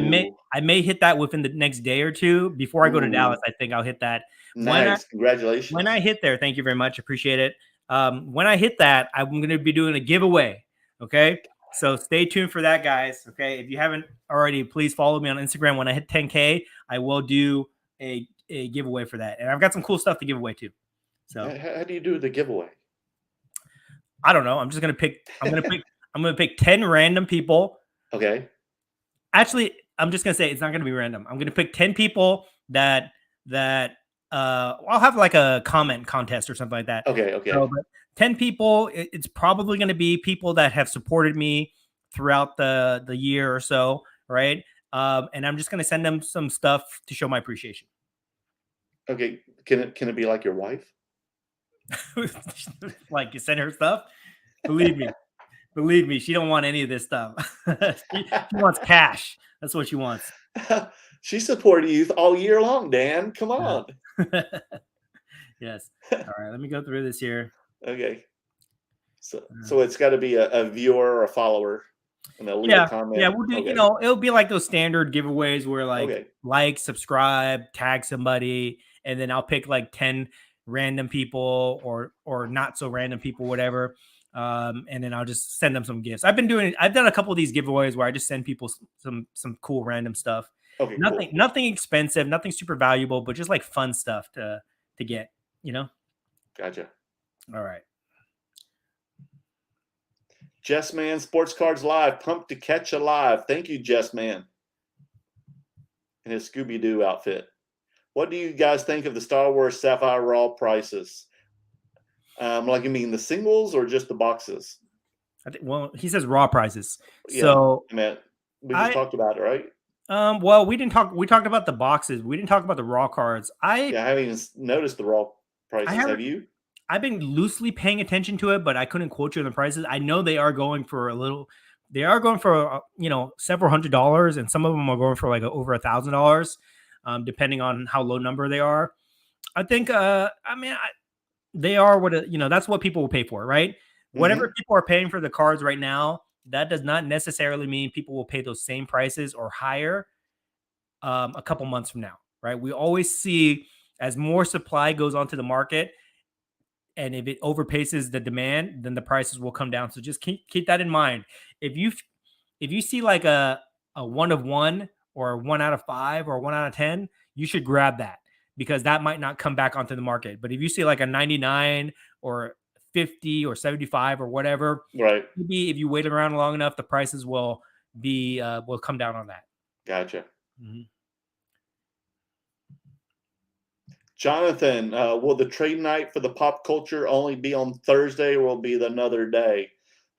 may hit that within the next day or 2 before I go to Dallas. I think I'll hit that. Nice. Congratulations. When I hit there, thank you very much. Appreciate it. When I hit that, I'm going to be doing a giveaway. Okay. So stay tuned for that, guys. Okay. If you haven't already, please follow me on Instagram. When I hit 10K, I will do a giveaway for that. And I've got some cool stuff to give away too. So how do you do the giveaway? I don't know. I'm going to pick 10 random people. Okay. Actually, I'm just going to say it's not going to be random. I'm going to pick 10 people that I'll have like a comment contest or something like that. Okay. So, 10 people, it's probably going to be people that have supported me throughout the year or so, right? And I'm just going to send them some stuff to show my appreciation. Okay. Can it be like your wife? Like you send her stuff? Believe me, she don't want any of this stuff. She wants cash. That's what she wants. She supported you all year long, Dan. Come on. Yes. All right. Let me go through this here. Okay. So it's got to be a viewer or a follower. And they'll leave a Yeah, comment. we'll do. Okay. It'll be like those standard giveaways where Okay. like, subscribe, tag somebody, and then I'll pick like 10 random people or not so random people, whatever. And then I'll just send them some gifts. I've done a couple of these giveaways where I just send people some cool random stuff. Okay. Nothing, Cool. nothing expensive, nothing super valuable, but just like fun stuff to get. Gotcha. All right. Jess Man Sports Cards Live. Pumped to catch a live. Thank you, Jess Man. In his Scooby Doo outfit. What do you guys think of the Star Wars Sapphire Raw prices? Like you mean the singles or just the boxes? Well, he says raw prices. Yeah, So I mean, we just talked about it, right? Well, we didn't talk. We talked about the boxes. We didn't talk about the raw cards. Yeah, I haven't even noticed the raw prices. Have you? I've been loosely paying attention to it, but I couldn't quote you on the prices. I know they are going for they are going for several $100s, and some of them are going for like over $1,000, depending on how low number they are. I think. They are that's what people will pay for, right? Whatever people are paying for the cards right now, that does not necessarily mean people will pay those same prices or higher a couple months from now, right? We always see as more supply goes onto the market, and if it overpaces the demand, then the prices will come down. So just keep that in mind. If you see like a 1 of 1 or a 1 out of 5 or a 1 out of 10, you should grab that, because that might not come back onto the market. But if you see like a 99 or 50 or 75 or whatever, right? Maybe if you wait around long enough, the prices will come down on that. Gotcha. Jonathan, will the trade night for the pop culture only be on Thursday, or will it be another day?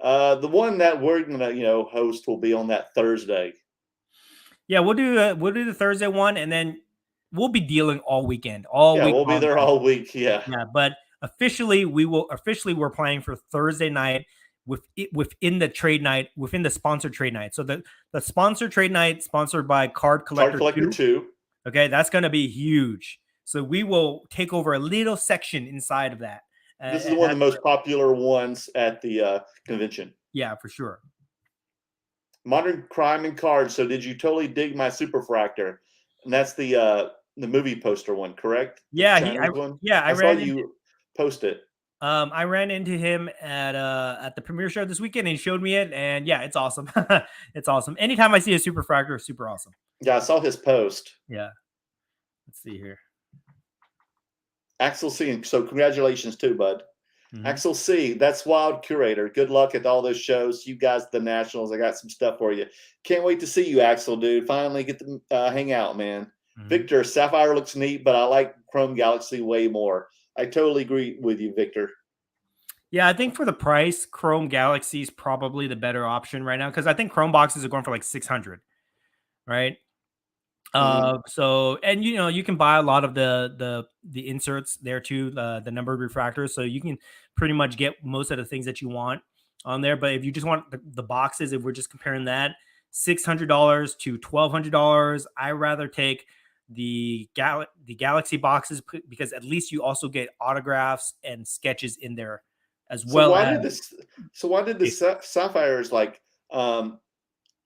The one that we're gonna host will be on that Thursday. Yeah, we'll do the Thursday one, and then we'll be dealing all weekend. We'll be there all week. Yeah. But officially, we're playing for Thursday night within the trade night, within the sponsored trade night. So the sponsored trade night, sponsored by Card Collector 2. Okay, that's going to be huge. So we will take over a little section inside of that. This is one of the most popular ones at the convention. Yeah, for sure. Modern Crime and Cards. So did you totally dig my Superfractor? And that's the movie poster one, correct? Yeah, I saw you post it. I ran into him at the premiere show this weekend, and he showed me it, and yeah, it's awesome. It's awesome. Anytime I see a Superfractor, super awesome. Yeah, I saw his post. Yeah. Let's see here. Axel C. So congratulations too, bud. Axel C. That's Wild Curator. Good luck at all those shows. You guys at the Nationals, I got some stuff for you. Can't wait to see you, Axel, dude. Finally get to hang out, man. Victor, Sapphire looks neat, but I like Chrome Galaxy way more. I totally agree with you, Victor. Yeah, I think for the price, Chrome Galaxy is probably the better option right now, because I think Chrome boxes are going for like $600, right? So, and you can buy a lot of the inserts there too, the numbered refractors, so you can pretty much get most of the things that you want on there. But if you just want the boxes, if we're just comparing that, $600 to $1,200, I rather take the Galaxy boxes, because at least you also get autographs and sketches in there as well. So why did the Sapphires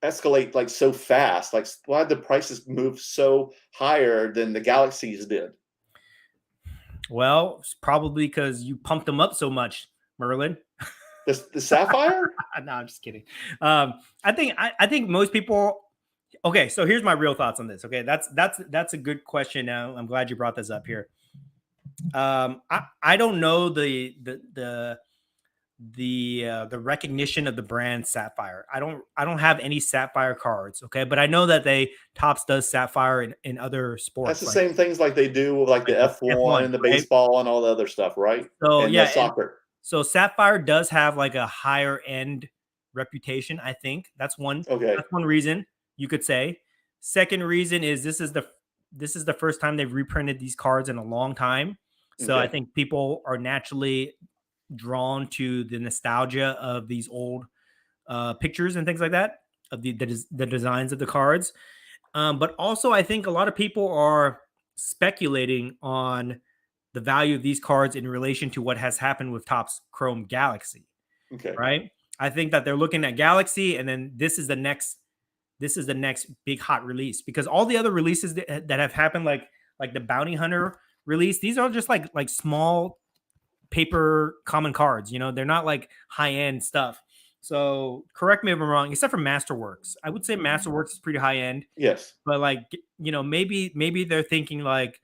escalate like so fast? Like, why did the prices move so higher than the Galaxies did? Well, it's probably because you pumped them up so much, Merlin. The Sapphire? No, I'm just kidding. I think most people. Okay, so here's my real thoughts on this. Okay, that's a good question. Now I'm glad you brought this up here. I don't know the recognition of the brand Sapphire. I don't have any Sapphire cards. Okay, but I know that Topps does Sapphire in other sports. That's the same things like they do with like the F1 and the baseball and all the other stuff, right? So and soccer. So Sapphire does have like a higher end reputation. I think that's one. Okay. That's one reason you could say. Second reason is this is the first time they've reprinted these cards in a long time. So I think people are naturally drawn to the nostalgia of these old pictures and things like that, of the designs of the cards. But also I think a lot of people are speculating on the value of these cards in relation to what has happened with Topps Chrome Galaxy. Okay. Right. I think that they're looking at Galaxy, and then this is the next big hot release, because all the other releases that have happened, like the Bounty Hunter release, these are just like small paper common cards. They're not like high end stuff. So correct me if I'm wrong, except for Masterworks. I would say Masterworks is pretty high end, Yes. but maybe they're thinking like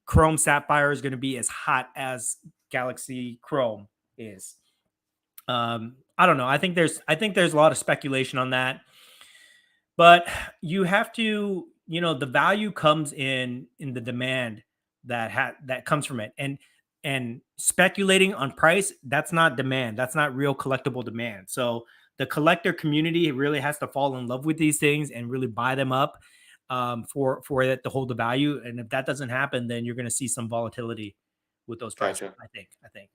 Chrome Sapphire is going to be as hot as Galaxy Chrome is. I don't know. I think there's a lot of speculation on that, but you have to, the value comes in the demand that comes from it, and speculating on price, that's not demand. That's not real collectible demand. So the collector community really has to fall in love with these things and really buy them up for it to hold the value. And if that doesn't happen, then you're going to see some volatility with those prices. Gotcha. I think.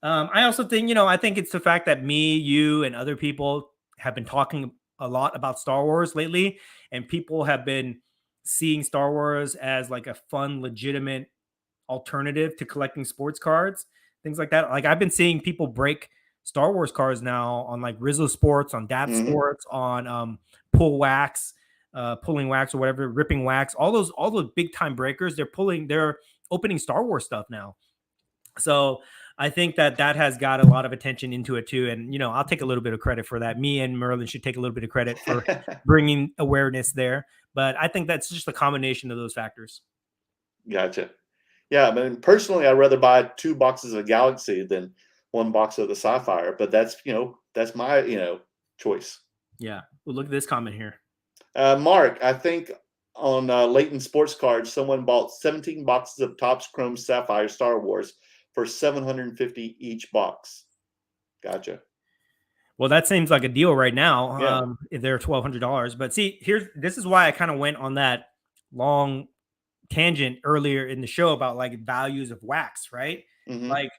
I also think, I think it's the fact that me, you, and other people have been talking a lot about Star Wars lately, and people have been seeing Star Wars as like a fun, legitimate alternative to collecting sports cards, things like that. Like I've been seeing people break Star Wars cards now on like Rizzo Sports, on DAP Sports, on Pulling Wax or whatever, Ripping Wax, all those big time breakers. They're opening Star Wars stuff now. So I think that has got a lot of attention into it too. And, I'll take a little bit of credit for that. Me and Merlin should take a little bit of credit for bringing awareness there. But I think that's just a combination of those factors. Gotcha. Yeah, I mean, personally, I'd rather buy 2 boxes of Galaxy than 1 box of the Sapphire. But that's my choice. Yeah. Well, look at this comment here. Mark, I think on Leighton Sports Cards, someone bought 17 boxes of Topps Chrome Sapphire Star Wars for $750 each box. Gotcha. Well, that seems like a deal right now. Yeah. If they're $1,200, but see, this is why I kind of went on that long tangent earlier in the show about like values of wax, right? Mm-hmm. Like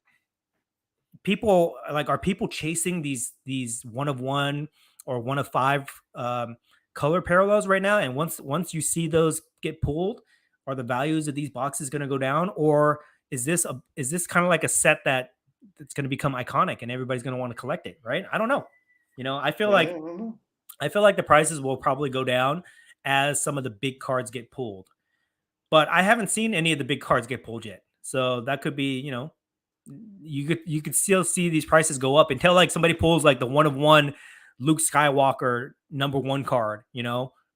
people, are people chasing these 1 of 1 or 1 of 5 color parallels right now? And once you see those get pulled, are the values of these boxes going to go down, or is this kind of like a set that's going to become iconic and everybody's going to want to collect it, right? I don't know. I feel like the prices will probably go down as some of the big cards get pulled. But I haven't seen any of the big cards get pulled yet. So that could be, you could still see these prices go up until like somebody pulls like the 1 of 1 Luke Skywalker #1 card,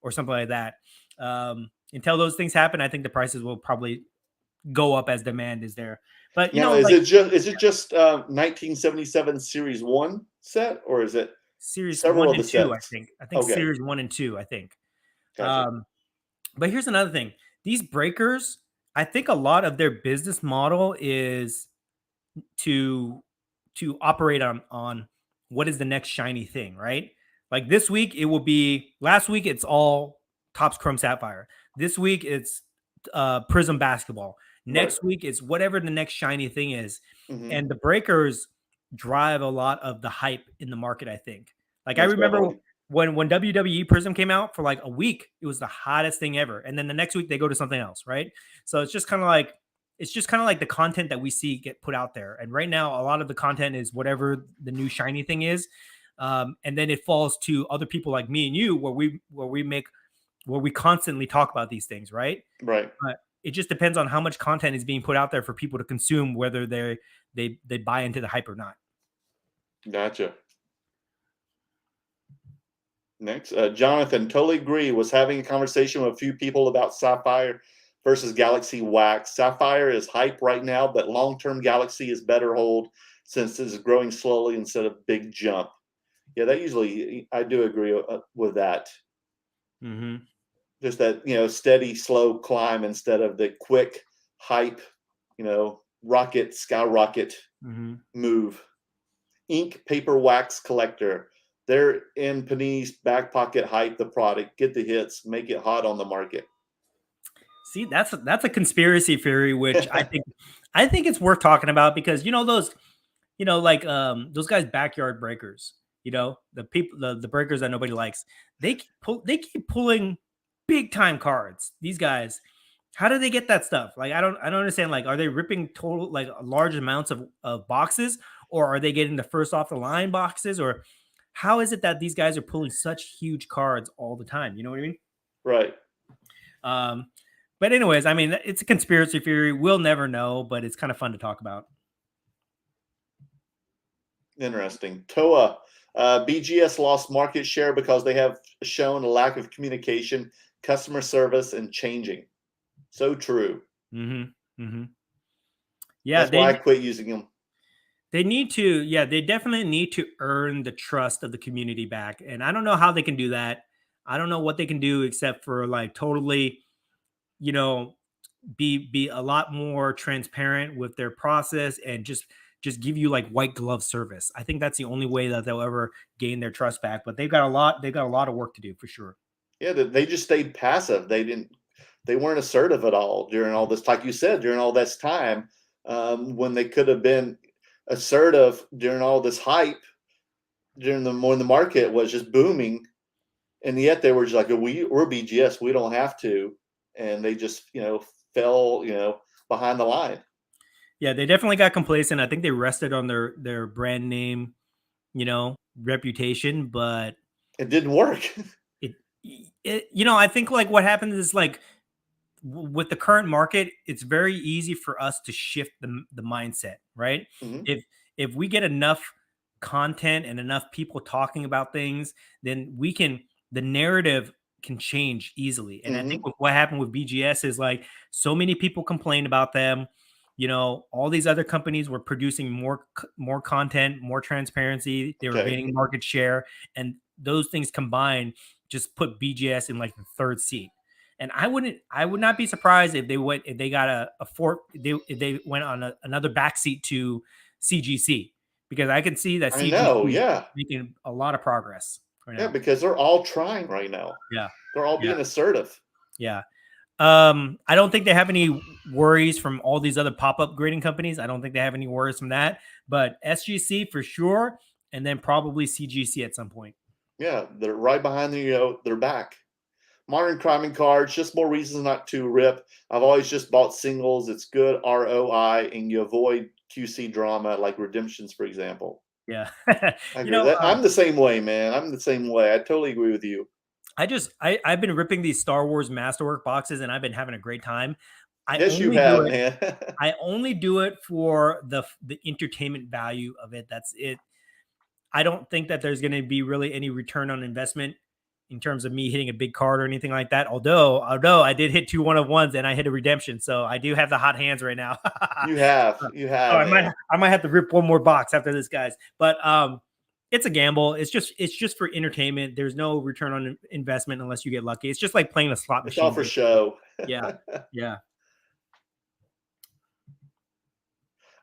or something like that. Until those things happen, I think the prices will probably go up as demand is there. But is it just 1977 Series 1 set, or is it Series 1 and 2? I think okay. Series 1 and 2. I think. Gotcha. But here's another thing: these breakers, I think a lot of their business model is to operate on what is the next shiny thing, right? Like this week, it will be. Last week, it's all Topps Chrome Sapphire. This week, it's Prism Basketball. Next week, it's whatever the next shiny thing is. Mm-hmm. And the breakers drive a lot of the hype in the market, I think. Like I remember when WWE Prism came out, for like a week, it was the hottest thing ever. And then the next week they go to something else, right? So it's just kind of like the content that we see get put out there. And right now, a lot of the content is whatever the new shiny thing is. And then it falls to other people like me and you, where we constantly talk about these things, right? Right. But it just depends on how much content is being put out there for people to consume, whether they buy into the hype or not. Gotcha. Next, Jonathan, totally agree. Was having a conversation with a few people about Sapphire versus Galaxy Wax. Sapphire is hype right now, but long-term Galaxy is better hold since it's growing slowly instead of big jump. Yeah, I do agree with that. Mm-hmm. Just that, steady, slow climb instead of the quick hype, skyrocket move. Ink Paper Wax Collector. They're in Panini's back pocket hype the product. Get the hits, make it hot on the market. See, that's a conspiracy theory, which I think it's worth talking about, because those guys backyard breakers, the breakers that nobody likes, they keep pulling big time cards. These guys, how do they get that stuff? Like I don't understand. Like, are they ripping total like large amounts of boxes, or are they getting the first off the line boxes, or how is it that these guys are pulling such huge cards all the time? You know what I mean? Right. Um, but anyways, I mean, it's a conspiracy theory. We'll never know, but it's kind of fun to talk about. Interesting. Toa, BGS lost market share because they have shown a lack of communication, customer service, and changing. So true. Mm-hmm. Mm-hmm. Yeah, That's why I quit using them. they need to. Yeah, they definitely need to earn the trust of the community back, and I don't know how they can do that. I don't know what they can do except for like totally, you know, be a lot more transparent with their process and just give you like white glove service. I think that's the only way that they'll ever gain their trust back. But they've got a lot of work to do for sure. Yeah, they just stayed passive. They weren't assertive at all during all this, like you said, during all this time, when they could have been assertive during all this hype, during when the market was just booming, and yet they were just like, we're BGS, we don't have to, and they just fell behind the line. Yeah, they definitely got complacent. I think they rested on their brand name, reputation, but It didn't work. I think like what happens is like with the current market, it's very easy for us to shift the mindset, right? Mhm. If we get enough content and enough people talking about things, then the narrative can change easily. And I think Mhm. what happened with BGS is like so many people complained about them. All these other companies were producing more content, more transparency. They were Okay. gaining market share, and those things combined just put BGS in like the third seat. And I would not be surprised if they got if they went on another backseat to CGC, because I can see that I know, CGC is yeah. making a lot of progress right Yeah, now. because they're all trying right now. Yeah. They're all Yeah. being assertive. Yeah. I don't think they have any worries from all these other pop-up grading companies. I don't think they have any worries from that, but SGC for sure, and then probably CGC at some point. Yeah, they're right behind their back. Modern climbing cards, just more reasons not to rip. I've always just bought singles. It's good ROI, and you avoid QC drama like redemptions, for example. Yeah. I agree with that. I'm the same way, man. I'm the same way. I totally agree with you. I've been ripping these Star Wars Masterwork boxes, and I've been having a great time. I Yes, you only do have, it. man. I only do it for the entertainment value of it. That's it. I don't think that there's going to be really any return on investment in terms of me hitting a big card or anything like that. Although I did hit 2 1-of-1s and I hit a redemption, so I do have the hot hands right now. You have, Oh, man. I might have to rip one more box after this, guys. But it's a gamble. It's just for entertainment. There's no return on investment unless you get lucky. It's just like playing a slot It's all machine. for show. Yeah, yeah.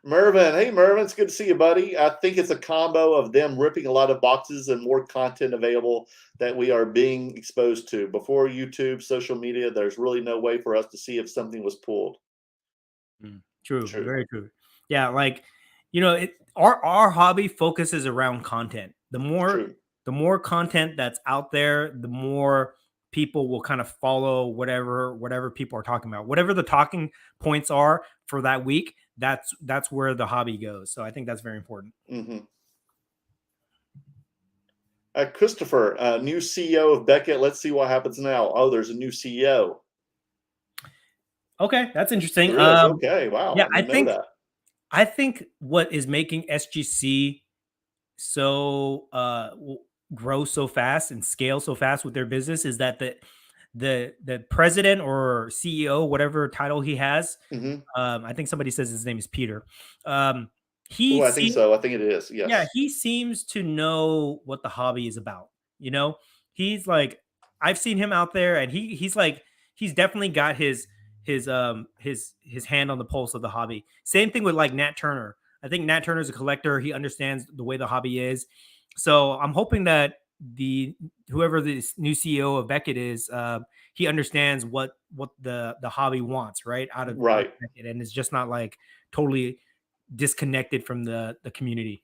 Mervin, hey Mervin, it's good to see you, buddy. I think it's a combo of them ripping a lot of boxes and more content available that we are being exposed to. Before YouTube, social media, there's really no way for us to see if something was pulled. True, True. very true. Yeah, like our hobby focuses around content. True. The more content that's out there, the more people will kind of follow whatever people are talking about. Whatever the talking points are for that week, that's where the hobby goes. So I think that's very important. Mm-hmm. Christopher, new CEO of Beckett. Let's see what happens now. Oh, there's a new CEO. Okay, that's interesting. There is. Okay, wow, Yeah, I didn't know that. I think what is making SGC so grow so fast and scale so fast with their business is that the president or CEO, whatever title he has, Mm-hmm. I think somebody says his name is Peter. Oh, I think so. I think it is. Yeah, Yes. he seems to know what the hobby is about. He's like, I've seen him out there, and he's definitely got his hand on the pulse of the hobby. Same thing with like Nat Turner. I think Nat Turner's a collector. He understands the way the hobby is. So I'm hoping that whoever this new CEO of Beckett is, he understands what the hobby wants, right? Out of Beckett, and it's just not like totally disconnected from the community.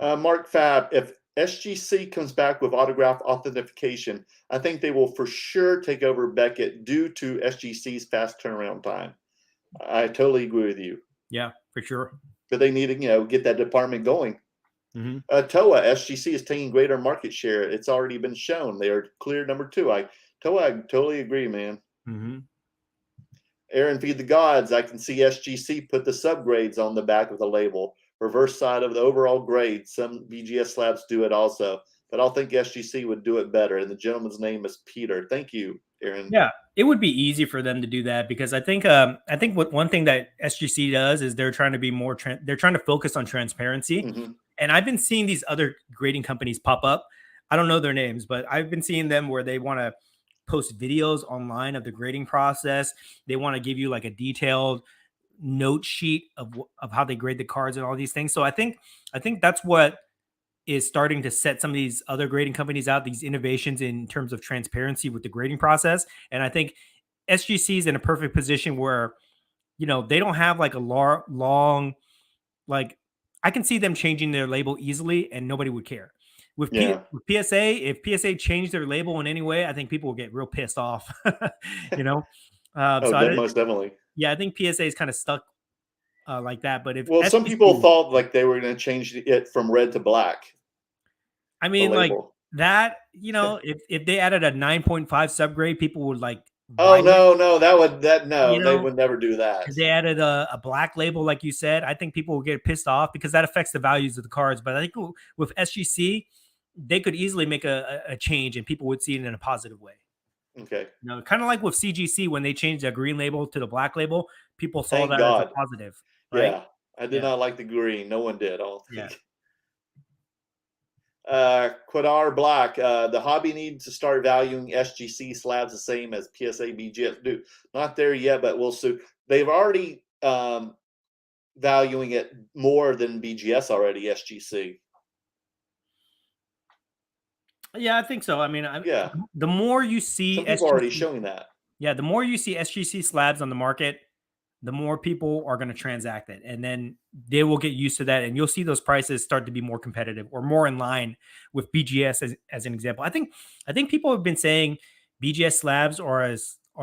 Mark Fab, if SGC comes back with autograph authentication, I think they will for sure take over Beckett due to SGC's fast turnaround time. I totally agree with you. Yeah, for sure. But they need to, get that department going. Mm-hmm. TOA, SGC is taking greater market share. It's already been shown. They are clear number 2. I totally agree, man. Mm-hmm. Aaron, feed the gods. I can see SGC put the subgrades on the back of the label, reverse side of the overall grade. Some BGS slabs do it also, but I'll think SGC would do it better. And the gentleman's name is Peter. Thank you, Aaron. Yeah, it would be easy for them to do that because I think what one thing that SGC does is they're trying to be more they're trying to focus on transparency. Mm-hmm. And I've been seeing these other grading companies pop up. I don't know their names, but I've been seeing them where they want to post videos online of the grading process. They want to give you like a detailed note sheet of how they grade the cards and all these things. So I think that's what is starting to set some of these other grading companies out, these innovations in terms of transparency with the grading process. And I think SGC is in a perfect position where, they don't have like a long, like I can see them changing their label easily and nobody would care. With PSA, if PSA changed their label in any way, I think people will get real pissed off, Most definitely. Yeah, I think PSA is kind of stuck like that. But if some people thought like they were going to change it from red to black. I mean, like that, if they added a 9.5 subgrade, people would like. Oh no, they would never do that. If they added a black label, like you said, I think people will get pissed off because that affects the values of the cards. But I think with SGC, they could easily make a change and people would see it in a positive way. Okay. Kind of like with CGC when they changed the green label to the black label, people saw that as a positive. Right? Yeah, I did not like the green. No one did. I don't think. Quadar Black, the hobby needs to start valuing SGC slabs the same as PSA BGS do. Not there yet, but we'll soon. They've already valuing it more than BGS already, SGC. Yeah, I think so. I mean, the more you see some people already showing that. Yeah, the more you see SGC slabs on the market, the more people are going to transact it. And then they will get used to that. And you'll see those prices start to be more competitive or more in line with BGS as an example. I think people have been saying BGS slabs are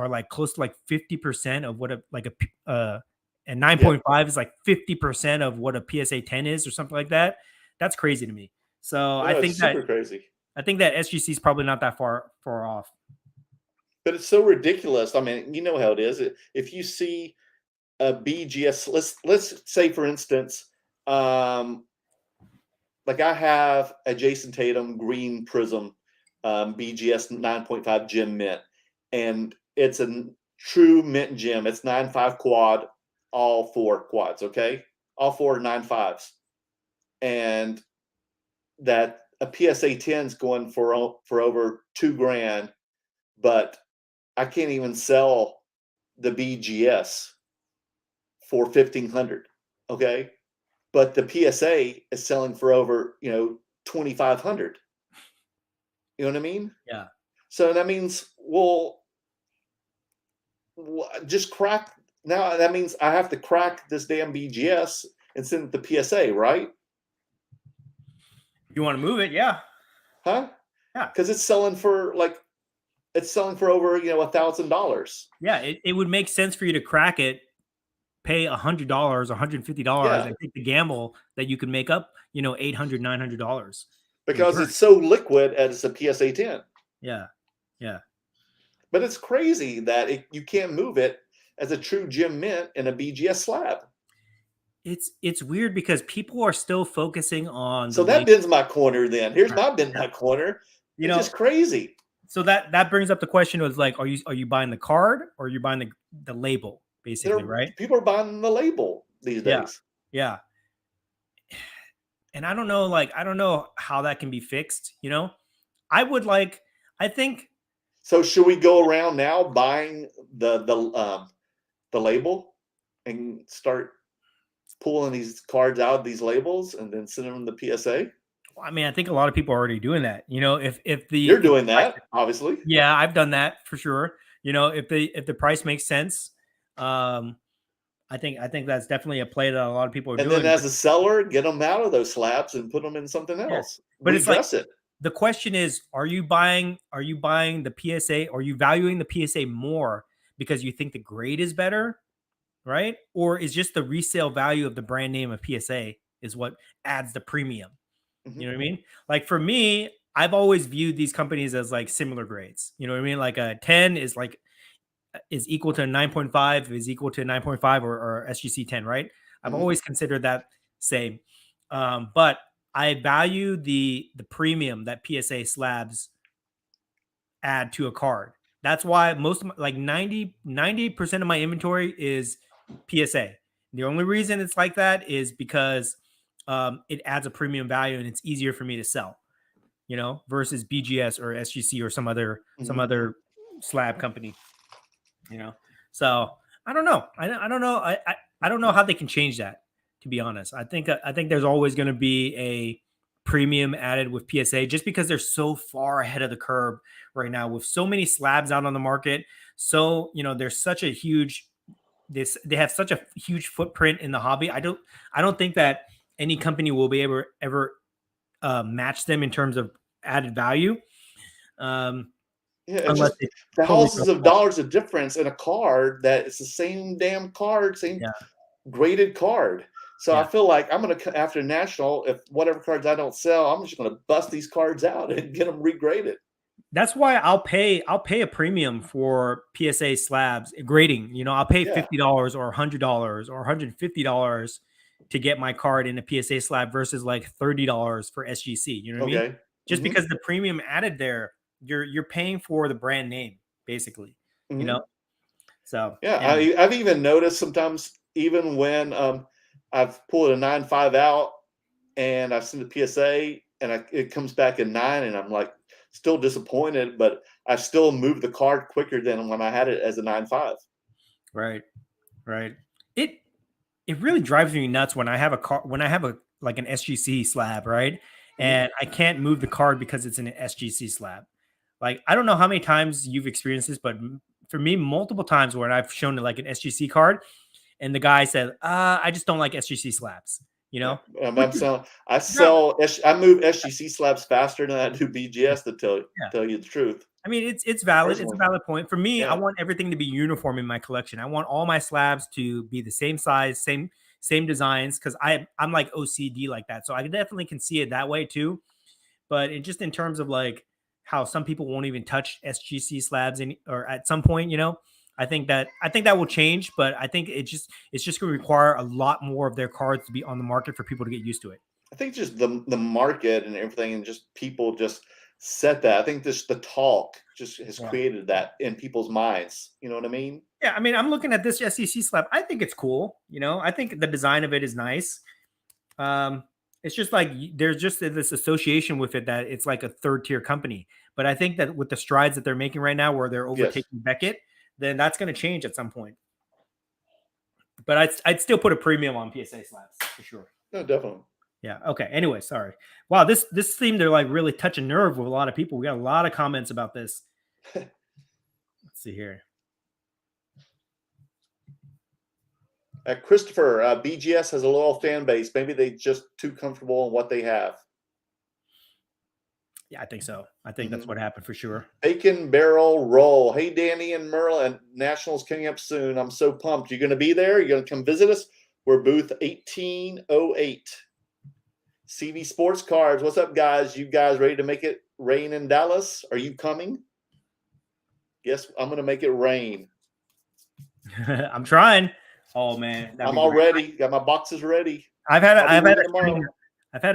like close to like 50% of what and 9.5 is like 50% of what a PSA 10 is or something like that. That's crazy to me. So I think super crazy. I think that SGC is probably not that far off. But it's so ridiculous. I mean, you know how it is. If you see a BGS, let's say for instance, like I have a Jason Tatum green prism BGS 9.5 gem mint, and it's a true mint gem. It's 9.5 quad, all 4 quads. Okay, all 4 9.5s, and that a PSA 10 is going for over $2,000, but I can't even sell the BGS for 1,500. Okay, but the PSA is selling for over 2,500. You know what I mean? Yeah. So that means just crack. Now that means I have to crack this damn BGS and send it to PSA, right? You want to move it? Yeah. Huh? Yeah. Because it's selling for over $1,000. Yeah, it would make sense for you to crack it, pay $100, $150, and take the gamble that you could make up, $800, $900. Because it's so liquid as a PSA 10. Yeah. But it's crazy that you can't move it as a true gem mint in a BGS slab. It's weird because people are still focusing on. So that bends my corner. Then here's my bend my corner. It's just crazy. So that brings up the question of like, are you buying the card or are you buying the label? Basically, right? People are buying the label these days. Yeah. And I don't know how that can be fixed. I think. So should we go around now buying the label and start pulling these cards out of these labels and then sending them to PSA? I mean, I think a lot of people are already doing that. You're doing that, obviously. Yeah, I've done that for sure. If the price makes sense, I think that's definitely a play that a lot of people are doing. And then as a seller, get them out of those slabs and put them in something else. But it's like the question is, are you buying the PSA? Are you valuing the PSA more because you think the grade is better, right? Or is just the resale value of the brand name of PSA is what adds the premium? Mm-hmm. You know what I mean? Like for me, I've always viewed these companies as like similar grades. You know what I mean? Like a 10 is equal to a 9.5, is equal to 9.5 or SGC 10, right? I've Mm-hmm. always considered that same. But I value the premium that PSA slabs add to a card. That's why most of my, like 90% of my inventory is PSA. The only reason it's like that is because it adds a premium value and it's easier for me to sell, versus BGS or SGC or some other slab company, you know. So I don't know. I don't know. I don't know how they can change that, to be honest. I think there's always going to be a premium added with PSA just because they're so far ahead of the curve right now with so many slabs out on the market. So, there's such a huge they have such a huge footprint in the hobby. I don't think that any company will be able ever match them in terms of added value. Yeah, it's Unless just they totally thousands of dollars of difference in a card that it's the same damn card, same yeah. graded card. So I Yeah. feel like I'm going to, after National, if whatever cards I don't sell, I'm just going to bust these cards out and get them regraded. That's why I'll pay a premium for PSA slabs grading. I'll pay Yeah. $50 or $100 or $150 to get my card in a PSA slab versus like $30 for SGC. You know what I mean? Okay. Just because the premium added there, you're paying for the brand name, basically. Mm-hmm. So Yeah, anyway. I've even noticed sometimes, even when I've pulled a 9.5 out and I've seen the PSA and it comes back at 9, and I'm like still disappointed, but I still move the card quicker than when I had it as a 9.5. Right. It really drives me nuts when I have a like an SGC slab, right? And I can't move the card because it's an SGC slab. Like, I don't know how many times you've experienced this, but for me, multiple times where I've shown like an SGC card and the guy said, I just don't like SGC slabs, Yeah, I Which is move SGC slabs faster than I do BGS to tell you the truth. I mean, it's valid. It's a Personally. valid point. For me, I Yeah. want everything to be uniform in my collection. I want all my slabs to be the same size, same designs, because I'm like OCD like that. So I definitely can see it that way too. But just in terms of like how some people won't even touch SGC slabs or at some point, I think that will change. But I think it's just going to require a lot more of their cards to be on the market for people to get used to it. I think just the market and everything, and just people just set that. I think just the talk just has created that in people's minds. You know what I mean? Yeah, I mean, I'm looking at this SEC slab. I think it's cool. I think the design of it is nice. It's just like there's just this association with it that it's like a third tier company. But I think that with the strides that they're making right now, where they're overtaking Beckett, then that's going to change at some point. But I'd still put a premium on PSA slabs for sure. No, definitely. Yeah. Okay. Anyway, sorry. Wow, this seemed to like really touch a nerve with a lot of people. We got a lot of comments about this. Let's see here. Christopher, BGS has a loyal fan base. Maybe they just too comfortable in what they have. Yeah, I think so. I think that's what happened for sure. Bacon Barrel Roll. Hey, Danny and Merlin, Nationals coming up soon. I'm so pumped. You're going to be there? You're going to come visit us? We're booth 1808. CV Sports Cards. What's up, guys? You guys ready to make it rain in Dallas? Are you coming? Yes, I'm going to make it rain. I'm trying. Oh man, I'm all ready. Got my boxes ready. I've had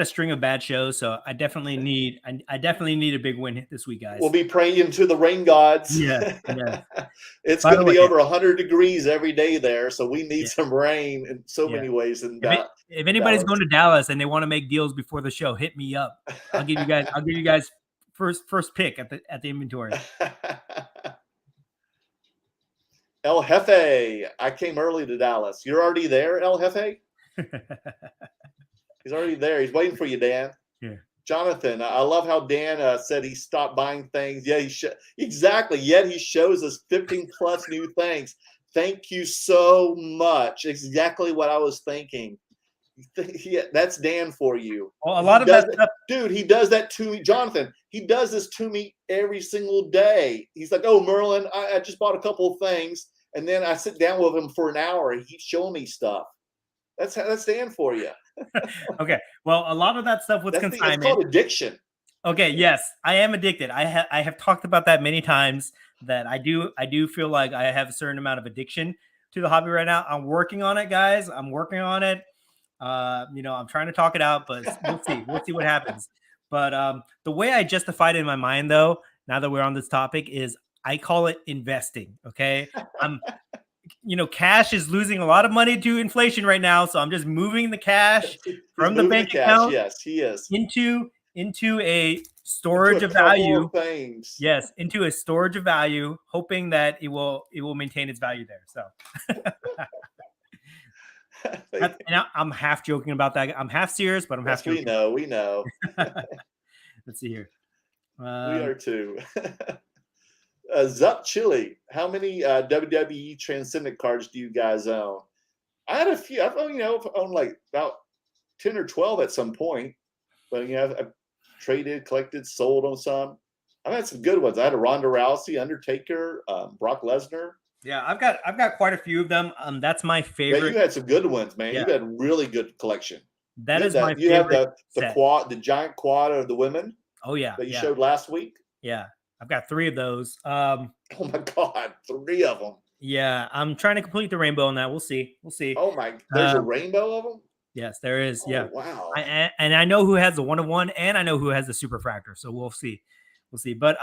a string of bad shows, so I definitely need a big win this week, guys. We'll be praying to the rain gods. Yeah. It's going to be over 100 degrees every day there, so we need some rain in so many ways. If anybody's going to Dallas and they want to make deals before the show, hit me up. I'll give you guys first pick at the inventory. El Jefe, I came early to Dallas. You're already there, El Jefe? He's already there. He's waiting for you, Dan. Yeah. Jonathan, I love how Dan said he stopped buying things. Yeah, exactly. Yet he shows us 15 plus new things. Thank you so much. Exactly what I was thinking. Yeah, that's Dan for you. Well, a lot of that stuff, dude. He does that to me, Jonathan. He does this to me every single day. He's like, "Oh, Merlin, I just bought a couple of things." and then I sit down with him for an hour. He keeps showing me stuff. That's Dan for you. Okay. Well, a lot of that stuff was It's consignment. called addiction. Okay, yes, I am addicted. I have talked about that many times that I do feel like I have a certain amount of addiction to the hobby right now. I'm working on it, guys. I'm working on it. I'm trying to talk it out, but we'll see. We'll see what happens. But the way I justified it in my mind, though, now that we're on this topic, is I call it investing. Okay, cash is losing a lot of money to inflation right now, so I'm just moving the cash from the bank account. Yes, he is into a storage of value. Things. Yes, into a storage of value, hoping that it will maintain its value there. So. And I'm half joking about that. I'm half serious, but I'm half joking. We know. Let's see here. We are too. Zup Chili, how many WWE Transcendent cards do you guys own? I had a few. I've owned like about 10 or 12 at some point. But I've traded, collected, sold on some. I've had some good ones. I had a Ronda Rousey, Undertaker, Brock Lesnar. Yeah, I've got quite a few of them. That's my favorite. Yeah, you had some good ones, man. Yeah. You had a really good collection. My favorite. You have the giant quad of the women. Oh yeah, that you showed last week. Yeah, I've got 3 of those. Oh my God, 3 of them. Yeah, I'm trying to complete the rainbow on that. We'll see. Oh my, there's a rainbow of them. Yes, there is. Yeah. Wow. And I know who has the 1-of-1, and I know who has the superfractor. So we'll see. But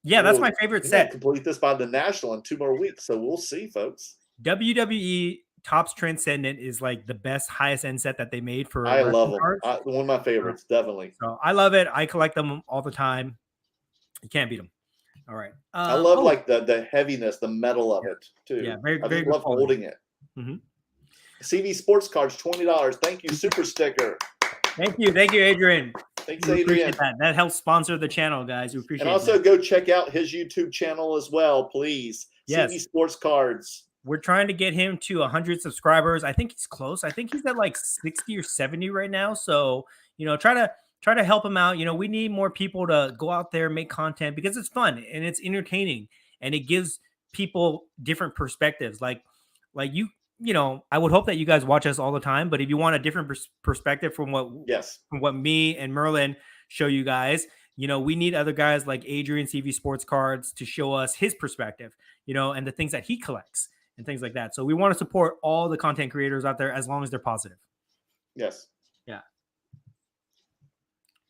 that's my favorite set. Complete this by the National in 2 more weeks, so we'll see, folks. WWE Topps Transcendent is like the best, highest end set that they made for. I love them. One of my favorites, definitely. So I love it. I collect them all the time. You can't beat them. All right. I love like the heaviness, the metal of it too. Yeah, very I love holding it. Mm-hmm. CV Sports Cards, $20. Thank you, Super Sticker. Thank you, Adrian. Thanks, Adrian. That helps sponsor the channel, guys. We appreciate it. And also go check out his YouTube channel as well, please. Yes. CV Sports Cards. We're trying to get him to 100 subscribers. I think he's close. I think he's at like 60 or 70 right now. So, try to help him out. We need more people to go out there, make content, because it's fun and it's entertaining and it gives people different perspectives. Like you. I would hope that you guys watch us all the time, but if you want a different perspective from what me and Merlin show you guys, we need other guys like Adrian CV Sports Cards to show us his perspective, and the things that he collects and things like that. So we want to support all the content creators out there as long as they're positive. Yes. Yeah.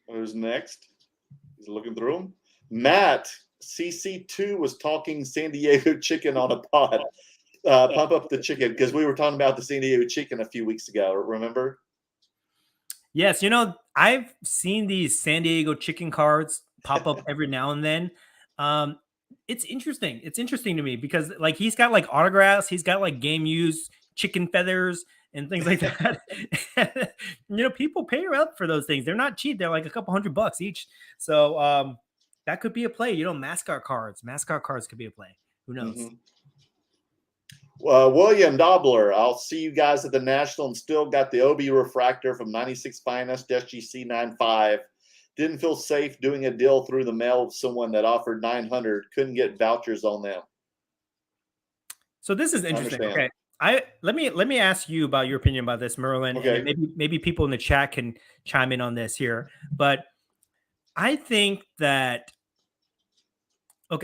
Who's next? He's looking through them. Matt, CC2 was talking San Diego chicken on a pod. Pump up the chicken, because we were talking about the San Diego chicken a few weeks ago. Remember? Yes, I've seen these San Diego chicken cards pop up every now and then. It's interesting. It's interesting to me because like he's got like autographs, he's got like game used chicken feathers and things like that. People pay up for those things. They're not cheap. They're like a couple $100 each. So that could be a play. Mascot cards could be a play. Who knows? Mm-hmm. William Dobler, I'll see you guys at the National and still got the OB refractor from 96 Finest SGC 95. Didn't feel safe doing a deal through the mail with someone that offered 900. Couldn't get vouchers on them. So this is interesting. Okay. Let me ask you about your opinion about this, Merlin. Okay. And maybe people in the chat can chime in on this here. But I think that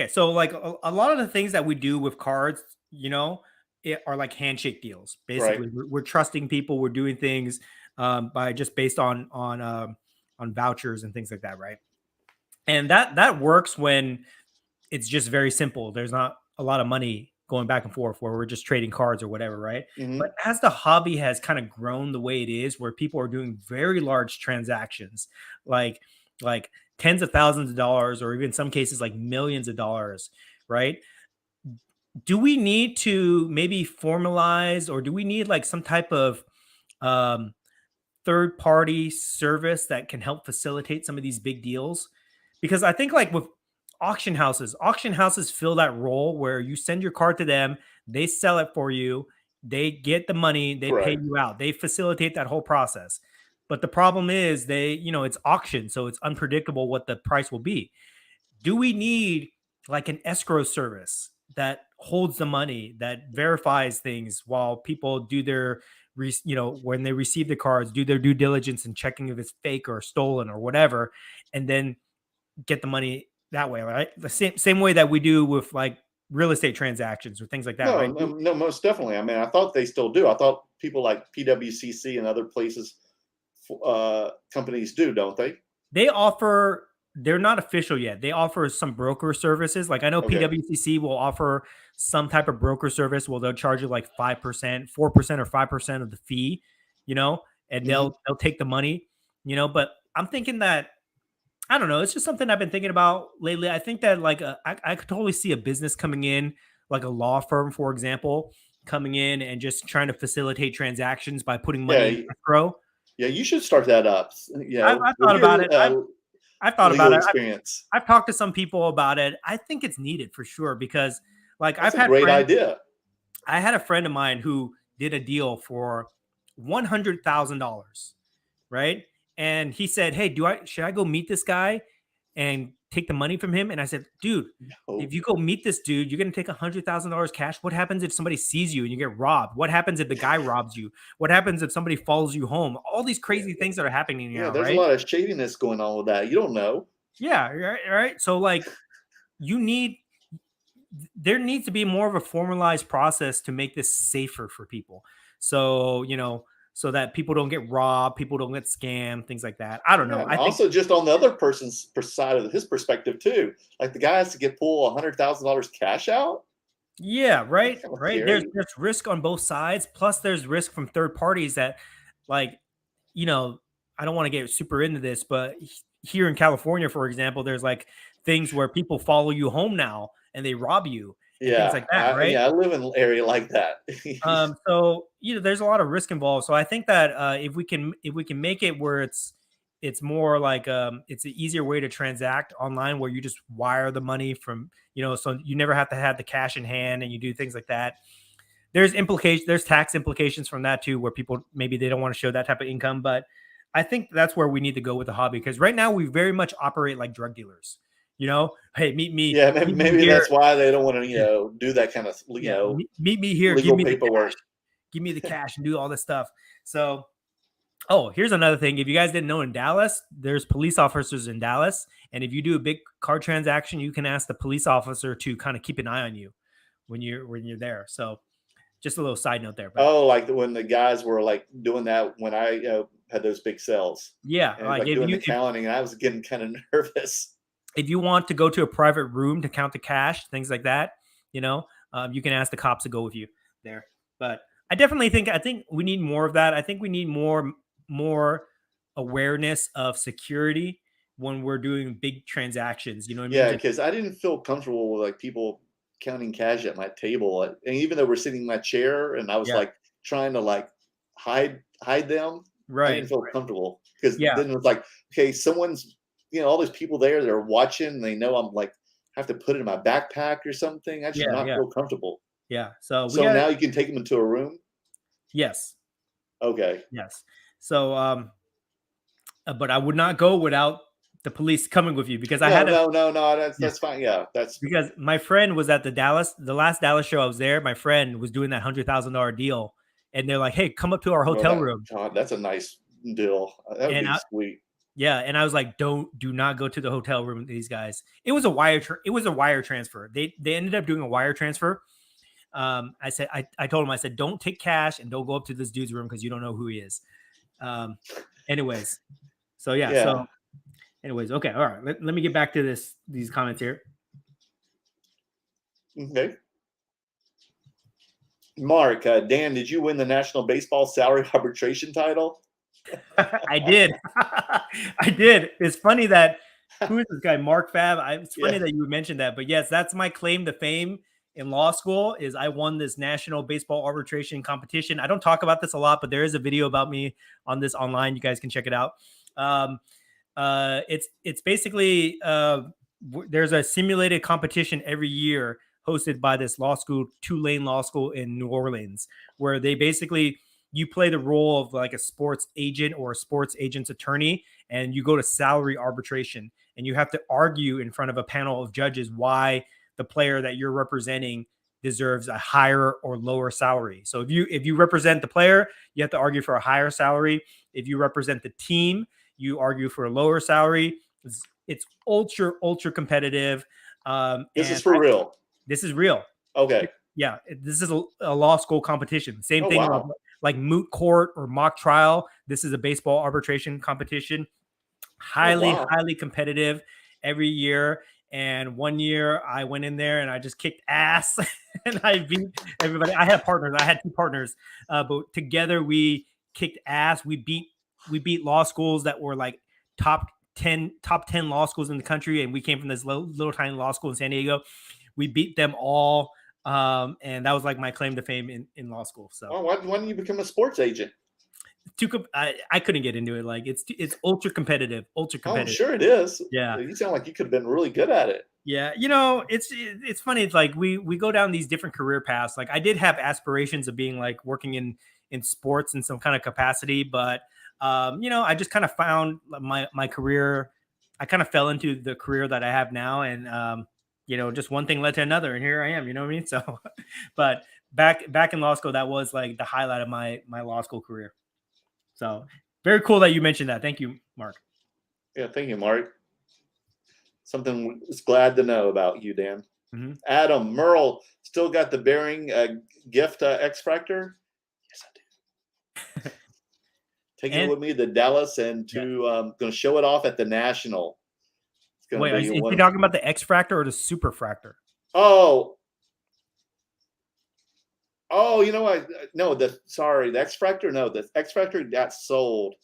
so like a lot of the things that we do with cards, are like handshake deals. Basically, right. We're trusting people. We're doing things based on vouchers and things like that, right? And that works when it's just very simple. There's not a lot of money going back and forth where we're just trading cards or whatever, right? Mm-hmm. But as the hobby has kind of grown the way it is, where people are doing very large transactions, like tens of thousands of dollars, or even in some cases like millions of dollars, right? Do we need to maybe formalize, or do we need like some type of third-party service that can help facilitate some of these big deals? Because I think like with auction houses fill that role where you send your card to them, they sell it for you, they get the money, they pay you out, they facilitate that whole process. But the problem is it's auction, so it's unpredictable what the price will be. Do we need like an escrow service that holds the money, that verifies things while people do their, when they receive the cards, do their due diligence and checking if it's fake or stolen or whatever, and then get the money that way, right? The same way that we do with like real estate transactions or things like that, No, right? no, no, most definitely. I mean, I thought they still do. I thought people like PWCC and other places, companies do, don't they? They offer, they're not official yet. They offer some broker services. Like I know Okay. PWCC will offer some type of broker service. Well, they'll charge you like 5%, 4% or 5% of the fee, and Mhm. they'll take the money, but I'm thinking that, I don't know. It's just something I've been thinking about lately. I think that like I could totally see a business coming in, like a law firm, for example, coming in and just trying to facilitate transactions by putting money Yeah, in escrow. yeah, you should start that up, I've with thought about your, it. I've thought about legal it. experience. I've talked to some people about it. I think it's needed for sure because, like, That's a great idea. I had a friend of mine who did a deal for $100,000, right? And he said, "Hey, should I go meet this guy and take the money from him?" And I said, "Dude, Oh, if you go meet this dude, you're gonna take $100,000 cash. What happens if somebody sees you and you get robbed? What happens if the guy robs you? What happens if somebody follows you home? All these yeah, crazy things that are happening yeah, now, there's a right?" lot of shadiness going on with that. You don't know. Yeah, right, right. So like you need there needs to be more of a formalized process to make this safer for people. So, so that people don't get robbed, people don't get scammed, things like that. I don't Yeah, know. and I think, also just on the other person's side of his perspective too. Like the guy has to get pull $100,000 cash out. yeah, That's right, kind of right. There's scary. there's risk on both sides. Plus, there's risk from third parties that, like, you know, I don't want to get super into this, but here in California, for example, there's like things where people follow you home now and they rob you and things Yeah, like that, right? I live in an area like that. So there's a lot of risk involved. So I think that if we can make it where it's more like it's an easier way to transact online where you just wire the money from, so you never have to have the cash in hand and you do things like that. There's tax implications from that too, where people maybe they don't want to show that type of income. But I think that's where we need to go with the hobby because right now we very much operate like drug dealers. Hey, Yeah, meet me maybe here. that's why they don't want to, Yeah, do that kind of, yeah. Meet me here. legal paperwork. Give me the cash and do all this stuff. So, oh, here's another thing. If you guys didn't know, in Dallas, there's police officers in Dallas, and if you do a big car transaction, you can ask the police officer to kind of keep an eye on you when you're there. So, just a little side note there, but Oh, like when the guys were like doing that when I, had those big sales yeah, and like like doing the counting, and I was getting kind of nervous. if you want to go to a private room to count the cash, things like that, you can ask the cops to go with you there. But I think we need more of that. I think we need more awareness of security when we're doing big transactions. You know what I mean? Yeah, Just because I didn't feel comfortable with like people counting cash at my table, and even though we're sitting in my chair, and I was yeah, like trying to like hide them, I didn't right, feel comfortable because yeah, then it was like, okay, someone's, all those people there, they're watching, and they know I'm like have to put it in my backpack or something. I just did yeah, not yeah, feel comfortable. yeah. So we So got now you can take them into a room. yes, Okay. yes. So but I would not go without the police coming with you because I No, had a no, no, no. yeah. That's fine. Yeah, that's Because my friend was at the last Dallas show I was there. My friend was doing that $100,000 deal, and they're like, "Hey, come up to our well, hotel room." that's a nice deal. That would And be sweet. yeah, and I was like, do not go to the hotel room with these guys." It was a it was a wire transfer. They ended up doing a wire transfer. I told him, I said, "Don't take cash and don't go up to this dude's room because you don't know who he is." Um, anyways, so yeah, Yeah. okay, all right. Let me get back to these comments here. Okay. Mark, Dan, did you win the National Baseball Salary Arbitration title? I did. I did. It's funny that who is this guy, Mark Fab? It's funny Yeah. that you mentioned that, but yes, that's my claim to fame in law school. Is I won this national baseball arbitration competition. I don't talk about this a lot, but there is a video about me on this online. You guys can check it out. It's basically there's a simulated competition every year hosted by this law school, Tulane Law School in New Orleans, where they basically you play the role of like a sports agent or a sports agent's attorney, and you go to salary arbitration, and you have to argue in front of a panel of judges why the player that you're representing deserves a higher or lower salary. So if you represent the player, you have to argue for a higher salary. If you represent the team, you argue for a lower salary. It's ultra competitive. This is for real. This is real. Okay. Yeah, this is a law school competition. Same thing wow. like moot court or mock trial. This is a baseball arbitration competition. Highly competitive every year. And one year I went in there and I just kicked ass and I beat everybody. I had partners. I had 2 partners, but together we kicked ass. We beat law schools that were like top 10 law schools in the country. And we came from this little tiny law school in San Diego. We beat them all. And that was like my claim to fame in law school. So why didn't you become a sports agent? I couldn't get into it. Like it's ultra competitive. Oh, I'm sure it is. Yeah. You sound like you could have been really good at it. Yeah. It's funny. It's like we go down these different career paths. Like I did have aspirations of being like working in sports in some kind of capacity, but I just kind of found my career. I kind of fell into the career that I have now. And, just one thing led to another, and here I am, you know what I mean? So, but back in law school, that was like the highlight of my law school career. So very cool that you mentioned that. Thank you, Mark. Yeah. Thank you, Mark. Something was glad to know about you, Dan. Mm-hmm. Adam Merle still got the Bearing gift X Factor. Yes, I do. Taking it with me to Dallas and to going to show it off at the National. Wait, is he talking about the X Fractor or the Super Fractor? Oh, you know what? No, the X Fractor. No, the X Fractor got sold.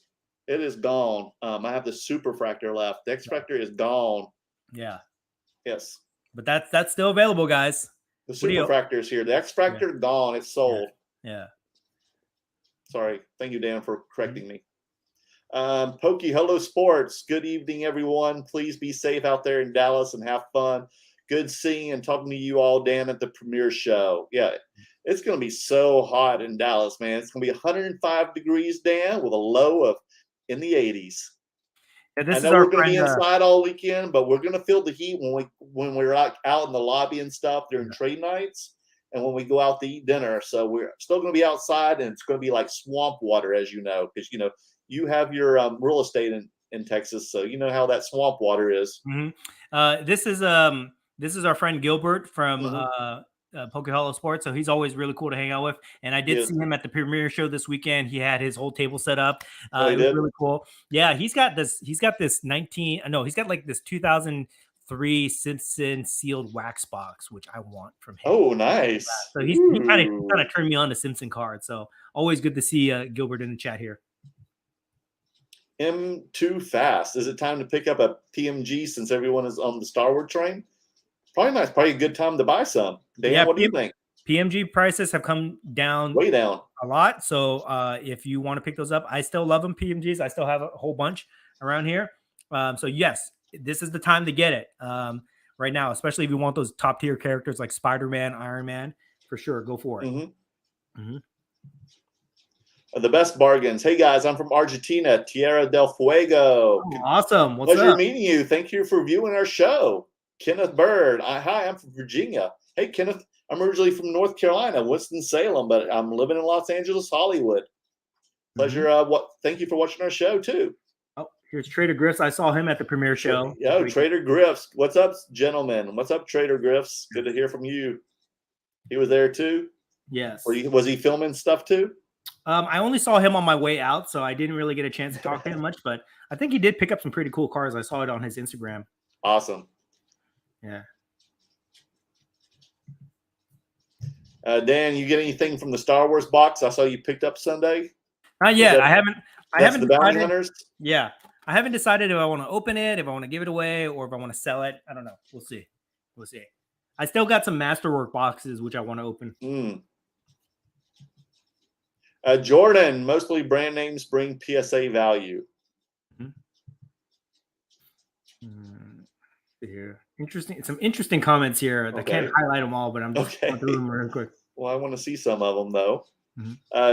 It is gone. I have the Super Fractor left. The X Fractor is gone. Yeah. Yes. But that's still available, guys. The Super Fractor is here. The X Fractor gone. It's sold. Yeah. Sorry. Thank you, Dan, for correcting me. Pokey Hello Sports. Good evening, everyone. Please be safe out there in Dallas and have fun. Good seeing and talking to you all, Dan, at the premiere show. Yeah, it's going to be so hot in Dallas, man. It's going to be 105 degrees, Dan, with a low of in the 80s. Yeah, I know we're going to be inside all weekend, but we're going to feel the heat when we're out in the lobby and stuff during trade nights and when we go out to eat dinner. So we're still going to be outside, and it's going to be like swamp water, as you know, because, you have your real estate in Texas, so you know how that swamp water is. Mm-hmm. This is our friend Gilbert from Poke Hollow Sports, so he's always really cool to hang out with. And I did see him at the premiere show this weekend. He had his whole table set up. It was really cool. Yeah, he's got this 2003 Simpson sealed wax box, which I want from him. Oh, nice. So he kind of turned me on to Simpson cards. So always good to see Gilbert in the chat here. M2 Fast. Is it time to pick up a PMG since everyone is on the Star Wars train? Probably not. Probably a good time to buy some. Dan, what do you think? PMG prices have come down way down a lot. So if you want to pick those up, I still love them. PMGs. I still have a whole bunch around here. So yes, this is the time to get it right now, especially if you want those top tier characters like Spider-Man, Iron Man. For sure, go for it. Mm-hmm. The best bargains. Hey guys, I'm from Argentina, Tierra del Fuego. Oh, awesome. What's Pleasure up? meeting you. Thank you for viewing our show. Kenneth Bird. Hi, I'm from Virginia. Hey, Kenneth, I'm originally from North Carolina, Winston-Salem, but I'm living in Los Angeles, Hollywood. Pleasure. Thank you for watching our show too. Oh, here's Trader Griffs. I saw him at the premiere show. Trader Griffs. What's up, gentlemen? What's up, Trader Griffs? Good to hear from you. He was there too? Yes. Was he filming stuff too? I only saw him on my way out, so I didn't really get a chance to talk to him much, but I think he did pick up some pretty cool cars. I saw it on his Instagram. Awesome. Yeah. Dan, you get anything from the Star Wars box? I saw you picked up Sunday. Not yet. I haven't the Bounty Hunters? Yeah. I haven't decided if I want to open it, if I want to give it away, or if I want to sell it. I don't know. We'll see. I still got some Masterwork boxes, which I want to open. Jordan, mostly brand names bring PSA value. Here, some interesting comments here. I can't highlight them all, but I'm just going through them real quick. Well, I want to see some of them though.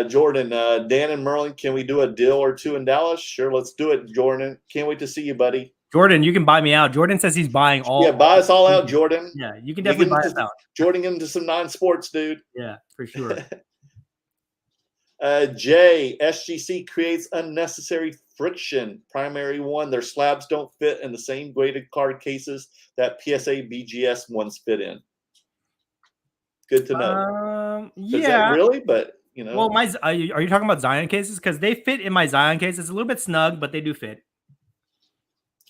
Jordan, Dan and Merlin, can we do a deal or two in Dallas? Sure, let's do it, Jordan. Can't wait to see you, buddy. Jordan, you can buy me out. Jordan says he's buying all. Yeah, buy us all out, Jordan. Yeah, you can definitely buy us out. Jordan into some non-sports, dude. Yeah, for sure. J, SGC creates unnecessary friction. Primary one, their slabs don't fit in the same graded card cases that PSA BGS ones fit in. Good to know. Yeah. Really? But, you know. Well, are you talking about Zion cases? Because they fit in my Zion case. It's a little bit snug, but they do fit.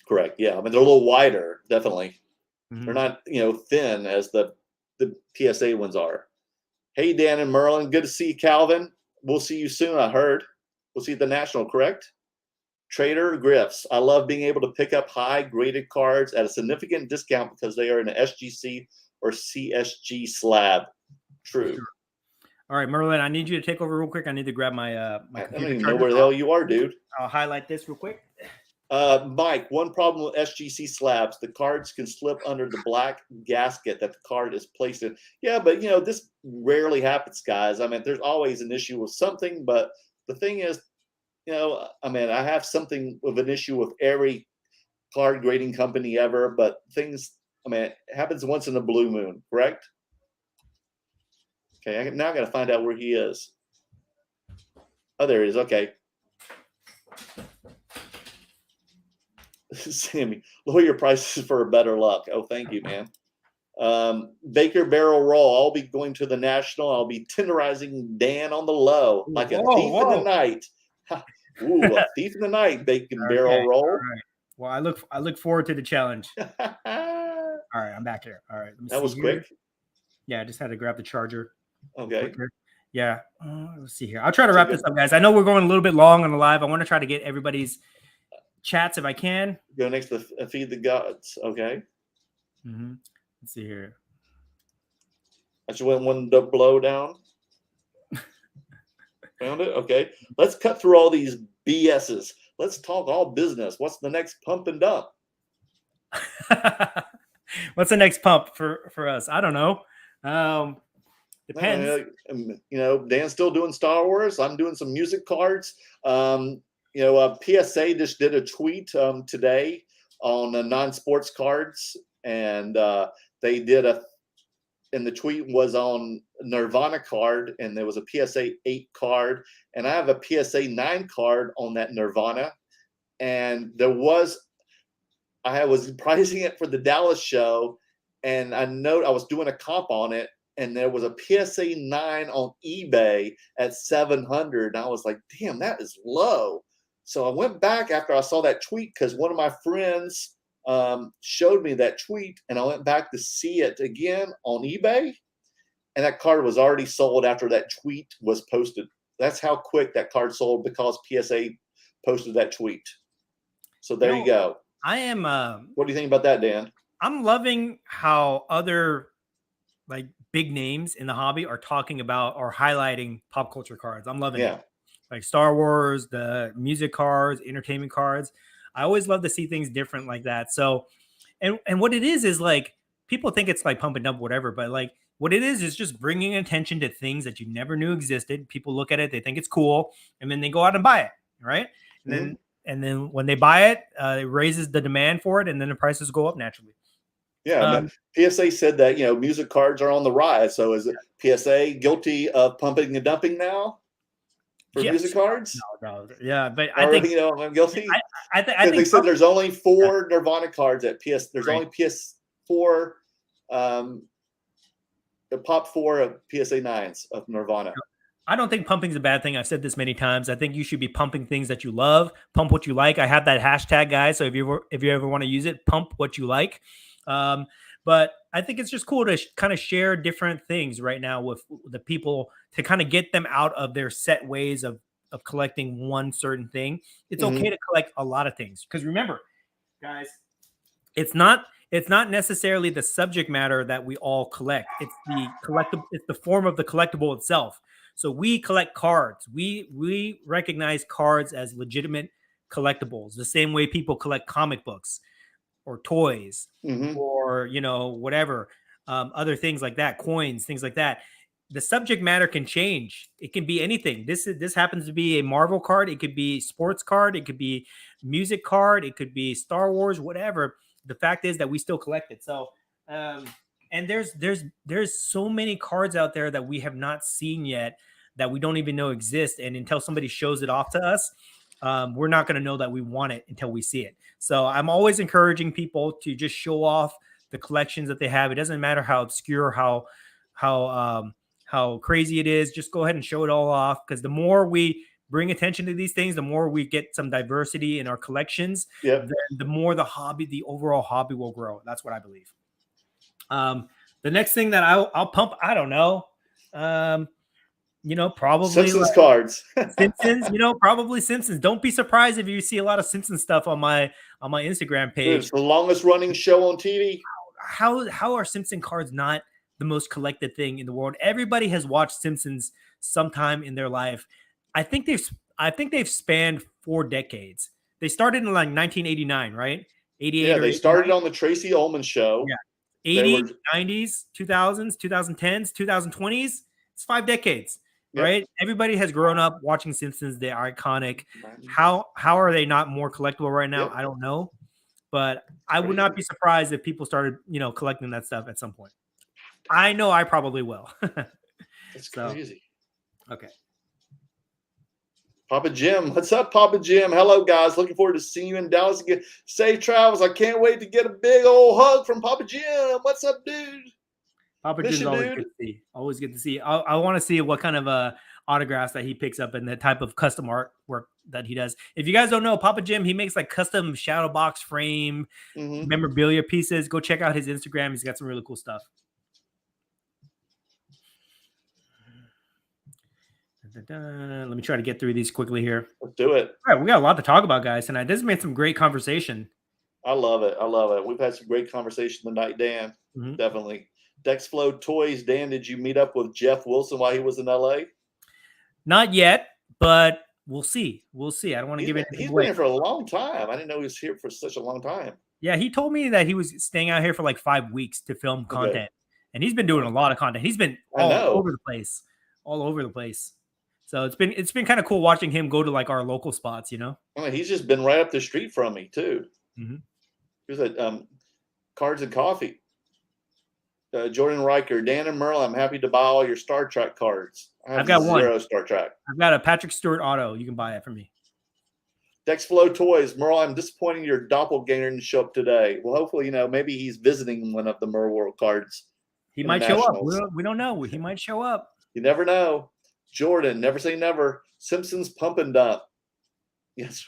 Correct. Yeah. I mean, they're a little wider, definitely. Mm-hmm. They're not, thin as the PSA ones are. Hey, Dan and Merlin. Good to see you, Calvin. We'll see you soon, I heard. We'll see you at the National, correct? Trader Griffs. I love being able to pick up high-graded cards at a significant discount because they are in an SGC or CSG slab. True. Sure. All right, Merlin, I need you to take over real quick. I need to grab my I don't even know where the hell you are, dude. I'll highlight this real quick. Mike, one problem with SGC slabs, the cards can slip under the black gasket that the card is placed in. Yeah, but, this rarely happens, guys. I mean, there's always an issue with something, but the thing is, I have something of an issue with every card grading company ever, but things, it happens once in a blue moon, correct? Okay, now I got to find out where he is. Oh, there he is. Okay. Sammy, lower your prices for better luck. Oh, thank you, man. Baker barrel roll. I'll be going to the National. I'll be tenderizing Dan on the low like a thief in the night. Ooh, a thief in the night, bacon barrel roll. All right. Well, I look forward to the challenge. All right, I'm back here. All right. That was quick. Yeah, I just had to grab the charger. Okay. Yeah. Let's see here. I'll try to wrap this up, guys. I know we're going a little bit long on the live. I want to try to get everybody's chats if I can. Go next to Feed the Gods. Okay. Mm-hmm. Let's see here. I just went one blow down. Found it? Okay. Let's cut through all these BSs. Let's talk all business. What's the next pump and dump? What's the next pump for us? I don't know. Depends. Dan's still doing Star Wars. I'm doing some music cards. PSA just did a tweet today on non-sports cards, and they did and the tweet was on Nirvana card, and there was a PSA 8 card, and I have a PSA 9 card on that Nirvana, and I was pricing it for the Dallas show, and I was doing a comp on it, and there was a PSA 9 on eBay at $700, and I was like, damn, that is low. So I went back after I saw that tweet because one of my friends showed me that tweet, and I went back to see it again on eBay, and that card was already sold after that tweet was posted. That's how quick that card sold because PSA posted that tweet. So there you go. I am. What do you think about that, Dan? I'm loving how other big names in the hobby are talking about or highlighting pop culture cards. I'm loving it. Like Star Wars, the music cards, entertainment cards. I always love to see things different like that. So, and what it is like, people think it's like pump and dump, whatever, but like what it is just bringing attention to things that you never knew existed. People look at it, they think it's cool, and then they go out and buy it, right? And then when they buy it, it raises the demand for it, and then the prices go up naturally. Yeah, PSA said that music cards are on the rise. So is it PSA guilty of pumping and dumping now? For music cards? No. Yeah, but I think I'm guilty. I think they said there's only 4 Nirvana cards at PS. There's only PS4, the pop 4 of PSA 9s of Nirvana. I don't think pumping is a bad thing. I've said this many times. I think you should be pumping things that you love. Pump what you like. I have that hashtag, guys. So if you ever want to use it, pump what you like. But I think it's just cool to kind of share different things right now with the people to kind of get them out of their set ways of collecting one certain thing. It's okay to collect a lot of things. Because remember, guys, it's not necessarily the subject matter that we all collect. It's the collectible. It's the form of the collectible itself. So we collect cards. We recognize cards as legitimate collectibles, the same way people collect comic books or toys or whatever, other things like that, coins, things like that. the subject matter can change. It can be anything. This happens to be a Marvel card. It could be sports card. It could be music card. It could be Star Wars, whatever. The fact is that we still collect it. So, and there's so many cards out there that we have not seen yet that we don't even know exist. And until somebody shows it off to us, we're not going to know that we want it until we see it. So I'm always encouraging people to just show off the collections that they have. It doesn't matter how obscure, how crazy it is. Just go ahead and show it all off, because the more we bring attention to these things, the more we get some diversity in our collections. Yep. Then the more the overall hobby will grow. That's what I believe. The next thing that I'll pump, I don't know. Probably Simpsons cards. Simpsons, probably Simpsons. Don't be surprised if you see a lot of Simpsons stuff on my Instagram page. It's the longest running show on TV. How are Simpson cards not the most collected thing in the world? Everybody has watched Simpsons sometime in their life. I think they've spanned 4 decades. They started in like 1989, right? 88. Yeah, they started on the Tracy Ullman show. Yeah. 80s, 90s, 2000s, 2010s, 2020s. It's 5 decades. Yep. Right? Everybody has grown up watching Simpsons. They are iconic. How are they not more collectible right now? Yep. I don't know. But I would not be surprised if people started, collecting that stuff at some point. I know I probably will. That's crazy. Okay. Papa Jim. What's up, Papa Jim? Hello, guys. Looking forward to seeing you in Dallas again. Safe travels. I can't wait to get a big old hug from Papa Jim. What's up, dude? Papa Jim's always good to see. Always good to see. I want to see what kind of autographs that he picks up and the type of custom artwork that he does. If you guys don't know, Papa Jim, he makes like custom shadow box frame memorabilia pieces. Go check out his Instagram. He's got some really cool stuff. Let me try to get through these quickly here. Let's do it. All right, we got a lot to talk about, guys, tonight. This has been some great conversation. I love it. We've had some great conversation tonight, Dan. Definitely. Dexflow Toys. Dan, did you meet up with Jeff Wilson while he was in LA? Not yet, but we'll see. I don't want to give it. He's been here for a long time. I didn't know he was here for such a long time. Yeah, he told me that he was staying out here for like 5 weeks to film content, and he's been doing a lot of content. He's been all over the place. So it's been kind of cool watching him go to like our local spots. I mean, he's just been right up the street from me too. He was at Cards and Coffee. Jordan Riker, Dan and Merle, I'm happy to buy all your Star Trek cards. I've got 0 Star Trek. I've got a Patrick Stewart auto. You can buy it from me. Dexflow Toys. Merle, I'm disappointed your doppelganger didn't show up today. Well, hopefully, maybe he's visiting one of the Merle World cards. He might show up. We don't know. He might show up. You never know. Jordan, never say never. Simpsons Pump and Dump. Yes.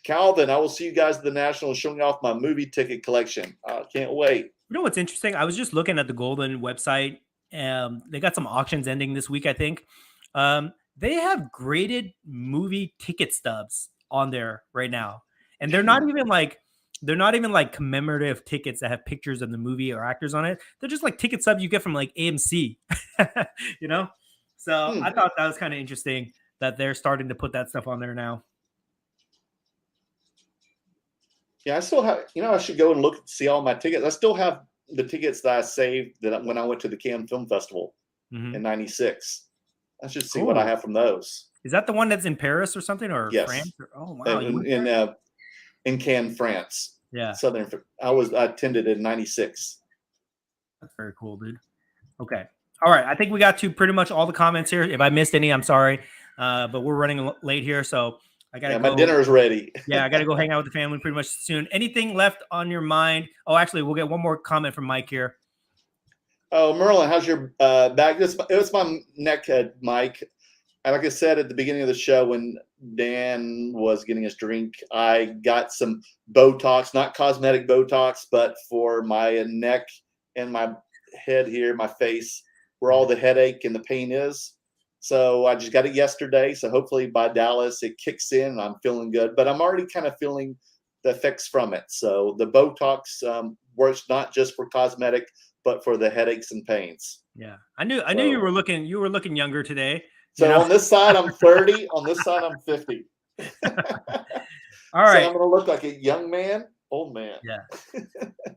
Calvin, I will see you guys at the National showing off my movie ticket collection. I can't wait. You know what's interesting? I was just looking at the Golden website. They got some auctions ending this week, I think. They have graded movie ticket stubs on there right now, and they're not even like commemorative tickets that have pictures of the movie or actors on it. They're just like ticket stubs you get from like AMC, So I thought that was kind of interesting that they're starting to put that stuff on there now. Yeah, I still have, I should go and look and see all my tickets. I still have the tickets that I saved when I went to the Cannes Film Festival in '96. I should see what I have from those. Is that the one that's in Paris or something, or yes. France? Oh, wow. In Cannes, France. Yeah. I attended in '96. That's very cool, dude. Okay. All right. I think we got to pretty much all the comments here. If I missed any, I'm sorry. But we're running late here, so I gotta go. My dinner is ready. Yeah, I gotta go hang out with the family pretty much soon. Anything left on your mind? Oh, actually, we'll get one more comment from Mike here. Oh, Merlin, how's your back? It was my neck head, Mike. And like I said at the beginning of the show, when Dan was getting his drink, I got some Botox, not cosmetic Botox, but for my neck and my head here, my face, where all the headache and the pain is. So I just got it yesterday. So hopefully by Dallas, it kicks in and I'm feeling good. But I'm already kind of feeling the effects from it. So the Botox works not just for cosmetic, but for the headaches and pains. Yeah, I knew you were looking younger today. So on this side, I'm 30. On this side, I'm 50. All right. So I'm going to look like a young man. Old man. Yeah.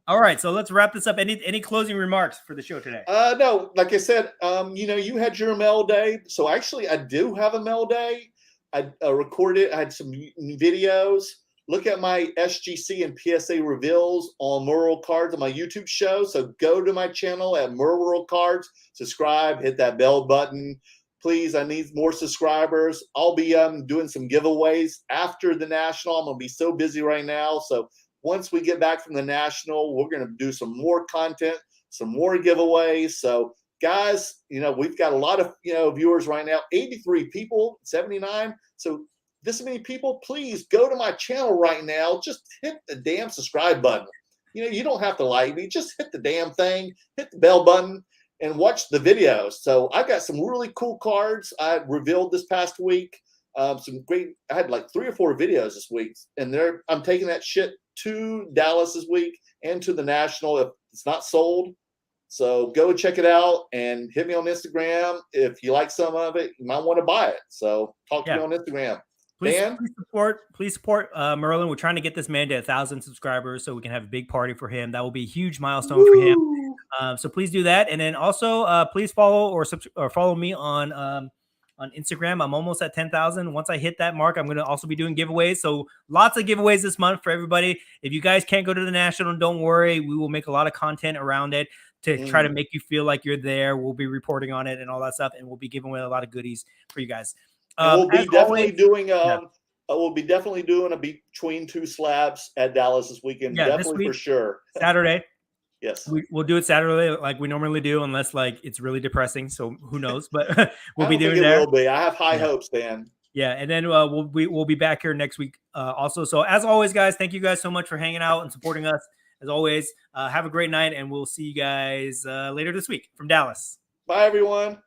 All right, so let's wrap this up. Any closing remarks for the show today? No, like I said, you had your mail day. So actually, I do have a mail day. I recorded. I had some videos. Look at my SGC and PSA reveals on Merle Cards on my YouTube show. So go to my channel at Merle Cards, subscribe, hit that bell button. Please, I need more subscribers. I'll be doing some giveaways after the National. I'm going to be so busy right now. So once we get back from the National, we're going to do some more content, some more giveaways. So guys, we've got a lot of, viewers right now, 83 people, 79. So this many people, please go to my channel right now. Just hit the damn subscribe button. You don't have to like me. Just hit the damn thing, hit the bell button, and watch the videos. So I got some really cool cards I revealed this past week. I had like 3 or 4 videos this week, and I'm taking that shit to Dallas this week and to the National if it's not sold. So go check it out and hit me on Instagram. If you like some of it, you might want to buy it. So talk to me on Instagram. Please support Merlin. We're trying to get this man to 1,000 subscribers so we can have a big party for him. That will be a huge milestone for him. So please do that. And then also please follow or follow me on Instagram. I'm almost at 10,000. Once I hit that mark, I'm going to also be doing giveaways. So lots of giveaways this month for everybody. If you guys can't go to the National, don't worry. We will make a lot of content around it to try to make you feel like you're there. We'll be reporting on it and all that stuff. And we'll be giving away a lot of goodies for you guys. We'll be definitely doing a between 2 slabs at Dallas this weekend. Yeah, definitely this week, for sure. Saturday. Yes, we'll do it Saturday like we normally do, unless like it's really depressing. So who knows? But we'll be doing that. Will be. I have high hopes, Dan. Yeah, and then we'll be back here next week also. So as always, guys, thank you guys so much for hanging out and supporting us. As always, have a great night, and we'll see you guys later this week from Dallas. Bye, everyone.